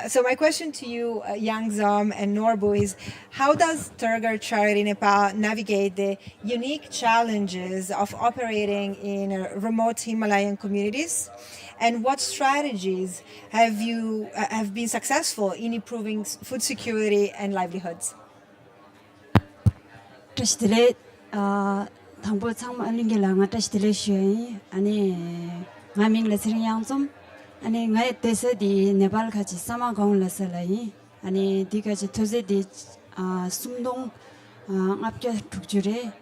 So my question to you, Yang Zom and Norbu, is how does Turgar Charity Nepal navigate the unique challenges of operating in remote Himalayan communities? And what strategies have been successful in improving food security and livelihoods? Tashdile thangpo changma alingela nga tashdile shui ani ngaming la sring yangzom ani ngai desa di Nepal khachi sama gong la salai ani dikachi toze di sumdong ngapja thukjure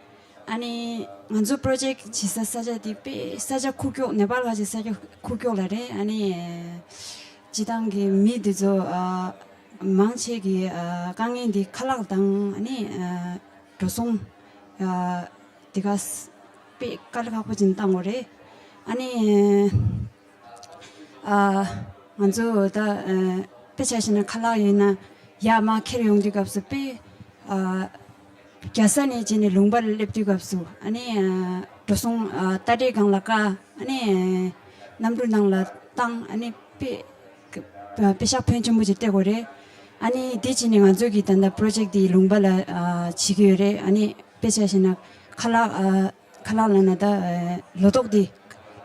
ani nganzo project chisa saja di pe saja kugyo Nepal khachi saja kugyo lare ani jidangi midjo 망치기 강인디 칼락당 아니 도송 디가 삐 깔가고 진땅오래 아니 먼저 다 빼차시는 칼락이나 야마 캐리용디가 없어 삐 갸산이 지니 롱발 랩디가 없어 아니 도송 따리 강락가 아니 남루낭라 땅 아니 삐 빼샥 펜좀 무지 때고래 아니 디지니 간족이 있단다 프로젝트 롱발라 지기열에 아니 빼차시나 칼라나다 로독디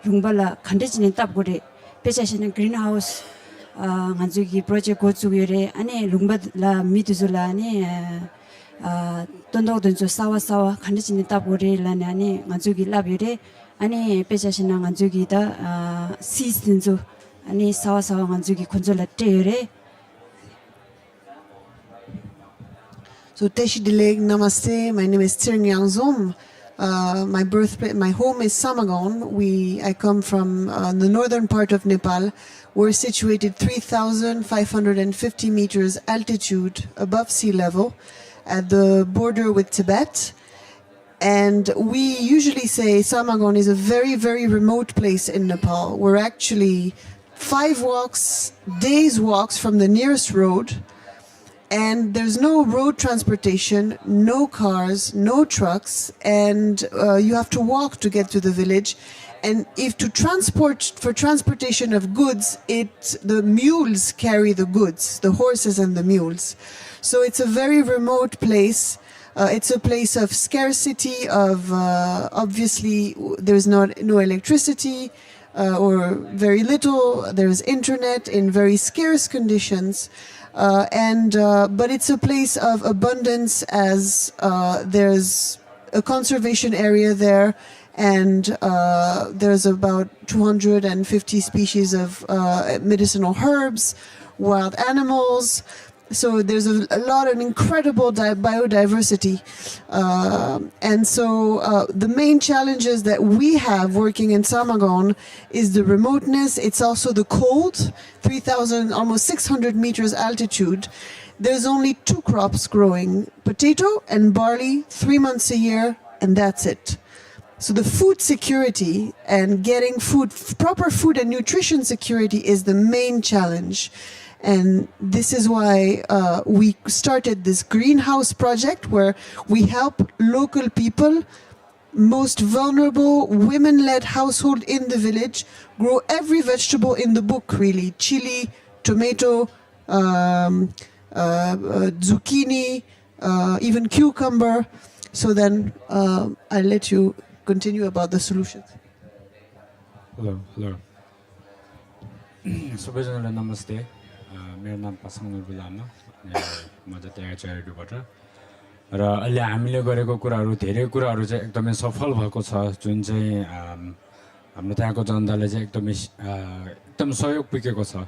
롱발라 간데지니 답고래 빼차시는 그린하우스 간족이 프로젝트 고주열에 아니 롱발라 미두줄라 아니 돈도든조 싸와 간데지니 답고래라니 아니 간족이 랍열에 아니 빼차시나 간족이다 시스든조 아니 싸와 간족이 콘졸라 때열에 So Teshidileg, Namaste. My name is Tsirng Yangzom. My home is Samagon. I come from the northern part of Nepal. We're situated 3,550 meters altitude above sea level at the border with Tibet. And we usually say Samagon is a very, very remote place in Nepal. We're actually 5 days walks from the nearest road. And there's no road transportation, no cars, no trucks, and you have to walk to get to the village. And if for transportation of goods, the mules carry the goods, the horses and the mules. So it's a very remote place. It's a place of scarcity, of obviously there's no electricity or very little. There's internet in very scarce conditions. But it's a place of abundance as there's a conservation area there, and there's about 250 species of medicinal herbs, wild animals. So there's an incredible biodiversity. And so the main challenges that we have working in Samagon is the remoteness. It's also the cold, 3,000, almost 600 meters altitude. There's only 2 crops growing, potato and barley, 3 months a year, and that's it. So the food security and getting food, proper food and nutrition security is the main challenge. And this is why we started this greenhouse project where we help local people, most vulnerable, women-led household in the village, grow every vegetable in the book, really. Chili, tomato, zucchini, even cucumber. So then I'll let you continue about the solutions. Hello. सबैजनालाई नमस्ते. मेरो नाम पासाङ लामा. म चाहिँ चेयरबाट. र अहिले हामीले गरेको कुराहरू धेरै कुराहरू चाहिँ एकदमै सफल भएको छ, जुन चाहिँ हाम्रो त्यहाँको जनताले चाहिँ एकदम सहयोग पुगेको छ.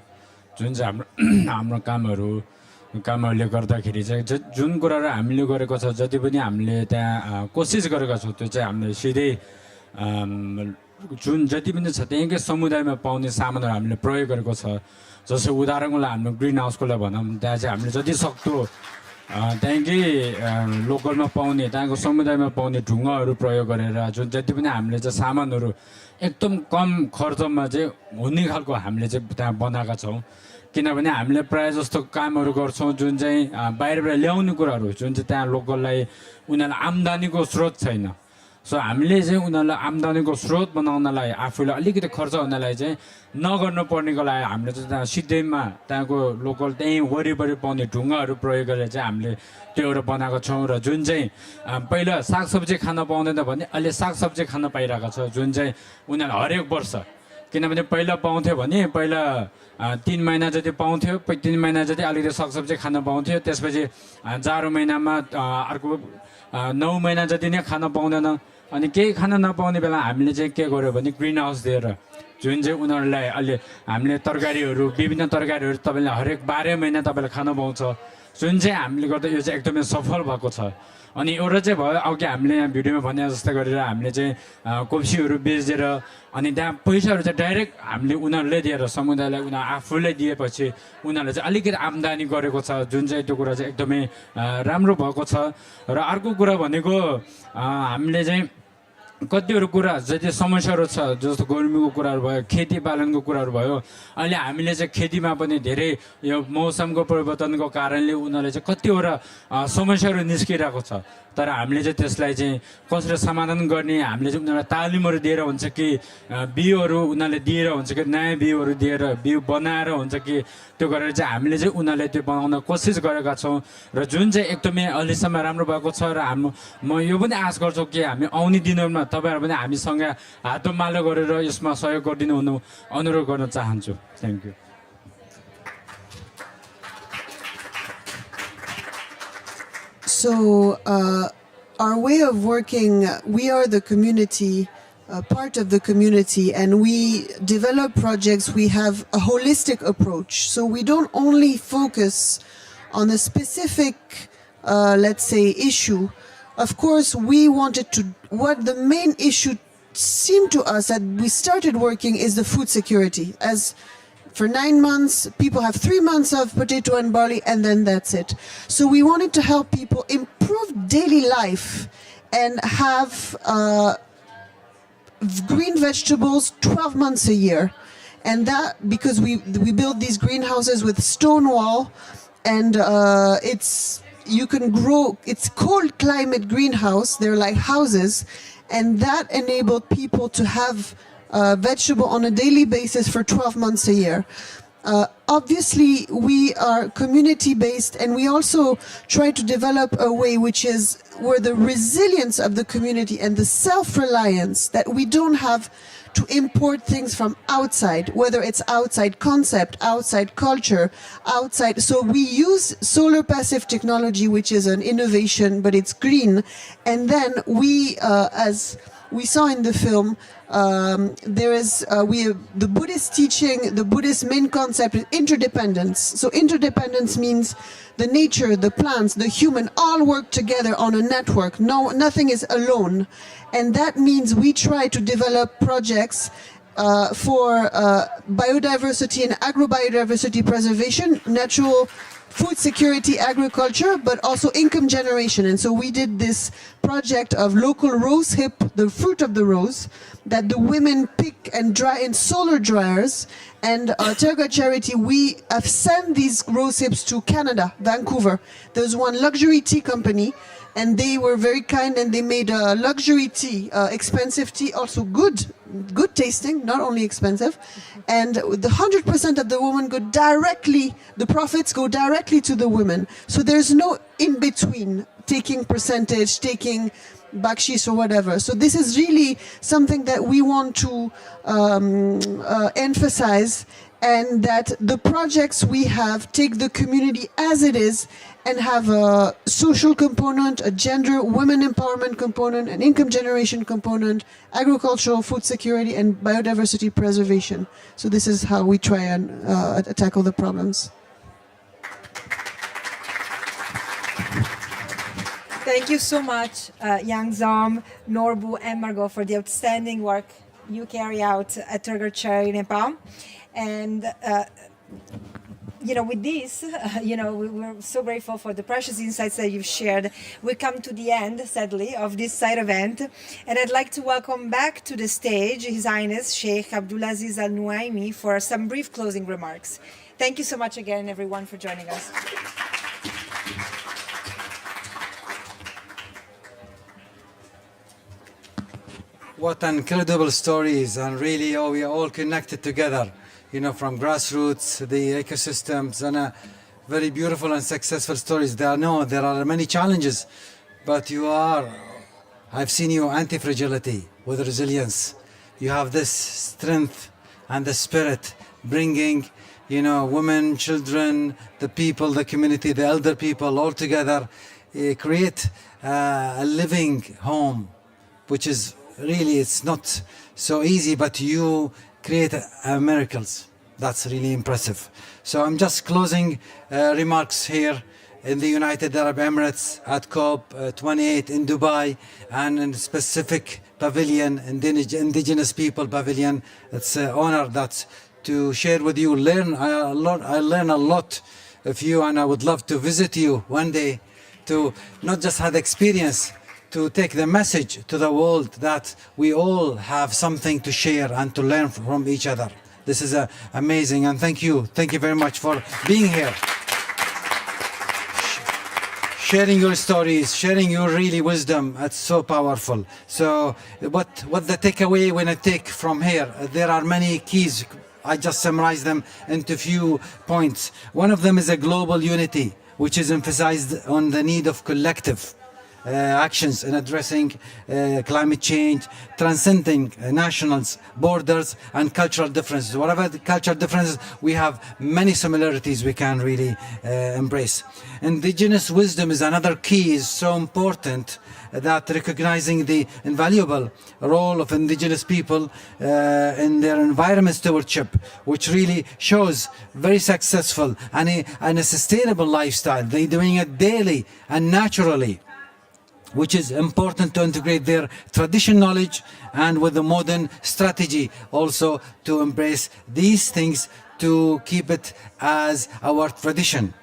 जुन चाहिँ हाम्रो कामहरूले गर्दाखेरि चाहिँ जुन कुराहरू हामीले गरेको छ, जति पनि हामीले त्यहाँ कोसिस गरेका छौँ, त्यो चाहिँ हामीले सिधै जुन जति पनि छ त्यहीँकै समुदायमा पाउने सामानहरू हामीले प्रयोग गरेको छ. जस्तै उदाहरणको लागि हाम्रो ग्रिन हाउसको लागि भनौँ, त्यहाँ चाहिँ हामीले जति सक्दो त्यहीँकै लोकलमा पाउने, त्यहाँको समुदायमा पाउने ढुङ्गाहरू प्रयोग गरेर जुन जति पनि हामीले चाहिँ सामानहरू एकदम कम खर्चमा चाहिँ हुने खालको हामीले चाहिँ त्यहाँ बनाएका छौँ. किनभने हामीले प्रायः जस्तो कामहरू गर्छौँ जुन चाहिँ बाहिरबाट ल्याउने कुराहरू, जुन चाहिँ त्यहाँ लोकललाई उनीहरूलाई आम्दानीको स्रोत छैन. सो हामीले चाहिँ उनीहरूलाई आम्दानीको स्रोत बनाउनलाई, आफूलाई अलिकति खर्च हुनलाई चाहिँ नगर्नु पर्नेको लागि हामीले चाहिँ त्यहाँ सिधैमा त्यहाँको लोकल त्यहीँ वरिपरि पाउने ढुङ्गाहरू प्रयोग गरेर चाहिँ हामीले त्यो एउटा बनाएको छौँ. र जुन चाहिँ पहिला सागसब्जी खान पाउँदैन भने अहिले सागसब्जी खान पाइरहेको छ, जुन चाहिँ उनीहरूले हरेक वर्ष. किनभने पहिला पाउँथ्यो भने पहिला 3 महिना जति पाउँथ्यो, 3 महिना जति अलिकति सागसब्जी खान पाउँथ्यो. त्यसपछि जाडो महिनामा अर्को 9 महिना जति नै खान पाउँदैन. अनि केही खान नपाउने बेला हामीले चाहिँ के गर्यो भने ग्रिन हाउस दिएर जुन चाहिँ उनीहरूलाई अहिले हामीले तरकारीहरू, विभिन्न तरकारीहरू तपाईँले हरेक 12 महिना तपाईँले खान पाउँछ. जुन चाहिँ हामीले गर्दा यो चाहिँ एकदमै सफल भएको छ. अनि एउटा चाहिँ भयो, अघि हामीले यहाँ भिडियोमा भने जस्तो गरेर हामीले चाहिँ कोप्सीहरू बेचेर अनि त्यहाँ पैसाहरू चाहिँ डाइरेक्ट हामीले उनीहरूले दिएर समुदायलाई उनीहरू आफूले दिएपछि उनीहरूले चाहिँ अलिकति आम्दानी गरेको छ, जुन चाहिँ त्यो कुरा चाहिँ एकदमै राम्रो भएको छ. र अर्को कुरा भनेको हामीले चाहिँ कतिवटा कुरा जति समस्याहरू छ, जस्तो गर्मीको कुराहरू भयो, खेतीपालनको कुराहरू भयो. अहिले हामीले चाहिँ खेतीमा पनि धेरै यो मौसमको परिवर्तनको कारणले उनीहरूले चाहिँ कतिवटा समस्याहरू निस्किरहेको छ. तर हामीले चाहिँ त्यसलाई चाहिँ कसरी समाधान गर्ने, हामीले चाहिँ उनीहरूलाई तालिमहरू दिएर हुन्छ कि बिउहरू उनीहरूले दिएर हुन्छ कि नयाँ बिउहरू दिएर बिउ बनाएर हुन्छ कि त्यो गरेर चाहिँ हामीले चाहिँ उनीहरूलाई त्यो बनाउन कोसिस गरेका छौँ. र जुन चाहिँ एकदमै अहिलेसम्म राम्रो भएको छ. र म यो पनि आश गर्छु कि हामी आउने दिनहरूमा तपाईँहरू पनि हामीसँग हातोमालो गरेर यसमा सहयोग गरिदिनु हुनु अनुरोध गर्न चाहन्छु. Thank you. So our way of working, we are the community, part of the community, and we develop projects. We have a holistic approach. So we don't only focus on a specific, let's say, issue. Of course, we wanted to, what the main issue seemed to us that we started working is the food security. As for 9 months, people have 3 months of potato and barley, and then that's it. So we wanted to help people improve daily life and have green vegetables 12 months a year. And that, because we build these greenhouses with stone wall, and you can grow, it's cold climate greenhouse, they're like houses, and that enabled people to have vegetable on a daily basis for 12 months a year. Obviously, we are community-based, and we also try to develop a way which is where the resilience of the community and the self-reliance, that we don't have to import things from outside, whether it's outside concept, outside culture, outside. So we use solar passive technology, which is an innovation, but it's green. And then we, as we saw in the film, there is the Buddhist teaching, the Buddhist main concept is interdependence. So interdependence means the nature, the plants, the human all work together on a network. No, nothing is alone. And that means we try to develop projects for biodiversity and agrobiodiversity preservation, natural food security, agriculture, but also income generation. And so we did this project of local rose hip, the fruit of the rose, that the women pick and dry in solar dryers. And Terga Charity, we have sent these rose hips to Canada, Vancouver. There's one luxury tea company, and they were very kind, and they made a luxury tea, expensive tea, also good tasting, not only expensive. And the 100% of the women go directly, the profits go directly to the women. So there's no in between, taking percentage, taking bakshish or whatever. So this is really something that we want to emphasize, and that the projects we have take the community as it is and have a social component, a gender, women empowerment component, an income generation component, agricultural, food security, and biodiversity preservation. So this is how we try and tackle the problems. Thank you so much, Yang Zom, Norbu, and Margot, for the outstanding work you carry out at Terga Charity Nepal. And with this, we're so grateful for the precious insights that you've shared. We come to the end, sadly, of this side event, and I'd like to welcome back to the stage His Highness Sheikh Abdulaziz Al Nuaimi for some brief closing remarks. Thank you so much again, everyone, for joining us. What incredible stories, and really, we are all connected together, from grassroots, the ecosystems, and very beautiful and successful stories. There are many challenges, but I've seen you anti-fragility with resilience. You have this strength and the spirit, bringing, women, children, the people, the community, the elder people all together, create a living home, which is really, it's not so easy, but you create miracles. That's really impressive. So I'm just closing remarks here in the United Arab Emirates at COP28 in Dubai, and in specific Pavilion, Indigenous People Pavilion. It's an honor to share with you. I learn a lot of you, and I would love to visit you one day to not just have experience, to take the message to the world that we all have something to share and to learn from each other. This is amazing, and thank you very much for being here, sharing your stories, sharing your really wisdom. It's so powerful. So what the takeaway when I take from here, there are many keys. I just summarize them into few points. One of them is a global unity, which is emphasized on the need of collective actions in addressing climate change, transcending nationals, borders, and cultural differences. Whatever the cultural differences, we have many similarities we can really embrace. Indigenous wisdom is another key, is so important, that recognizing the invaluable role of indigenous people in their environment stewardship, which really shows very successful and a sustainable lifestyle. They're doing it daily and naturally, which is important to integrate their traditional knowledge and with the modern strategy also to embrace these things, to keep it as our tradition.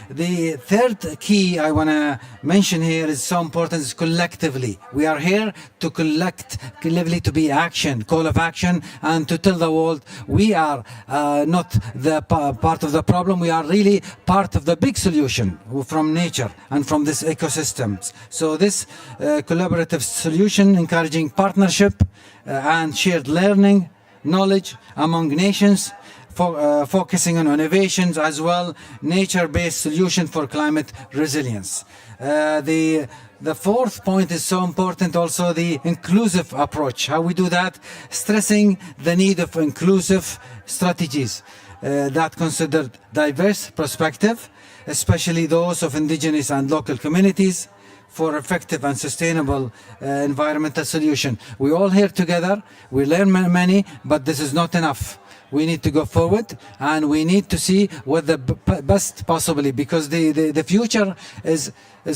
The third key I want to mention here is so important, is collectively. We are here to collectively to be action, call of action, and to tell the world we are not the part of the problem, we are really part of the big solution from nature and from this ecosystems. So this collaborative solution, encouraging partnership and shared learning, knowledge among nations, focusing on innovations as well, nature-based solution for climate resilience. The fourth point is so important also, the inclusive approach. How we do that? Stressing the need of inclusive strategies that consider diverse perspective, especially those of indigenous and local communities, for effective and sustainable environmental solution. We all here together, we learn many, but this is not enough. We need to go forward and we need to see what the best possibly, because the future is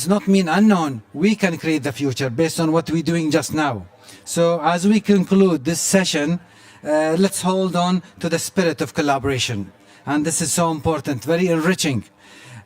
not mean unknown. We can create the future based on what we're doing just now. So as we conclude this session, let's hold on to the spirit of collaboration. And this is so important, very enriching.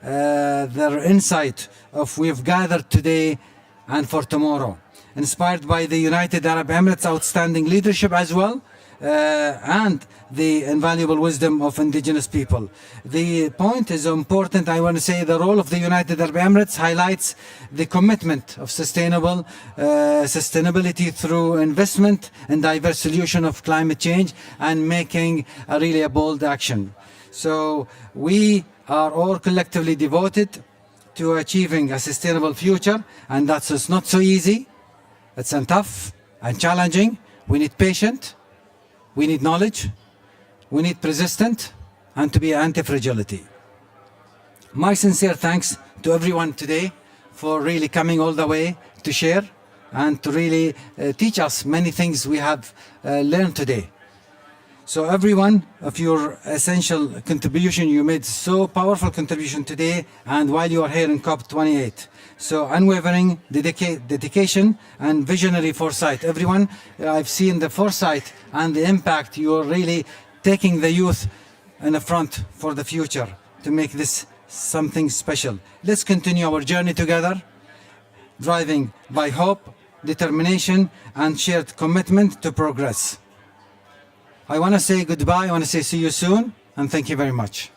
The insight of we've gathered today and for tomorrow, inspired by the United Arab Emirates' outstanding leadership as well, and the invaluable wisdom of indigenous people. The point is important. I want to say the role of the United Arab Emirates highlights the commitment of sustainability through investment and diverse solution of climate change and making a really bold action. So we are all collectively devoted to achieving a sustainable future, and that's not so easy. It's tough and challenging. We need patience. We need knowledge, we need persistent, and to be anti-fragility. My sincere thanks to everyone today for really coming all the way to share and to really teach us many things we have learned today. So everyone of your essential contribution, you made so powerful contribution today and while you are here in COP28. So unwavering dedication and visionary foresight. Everyone, I've seen the foresight and the impact. You are really taking the youth in the front for the future to make this something special. Let's continue our journey together, driving by hope, determination, and shared commitment to progress. I want to say goodbye. I want to say see you soon, and thank you very much.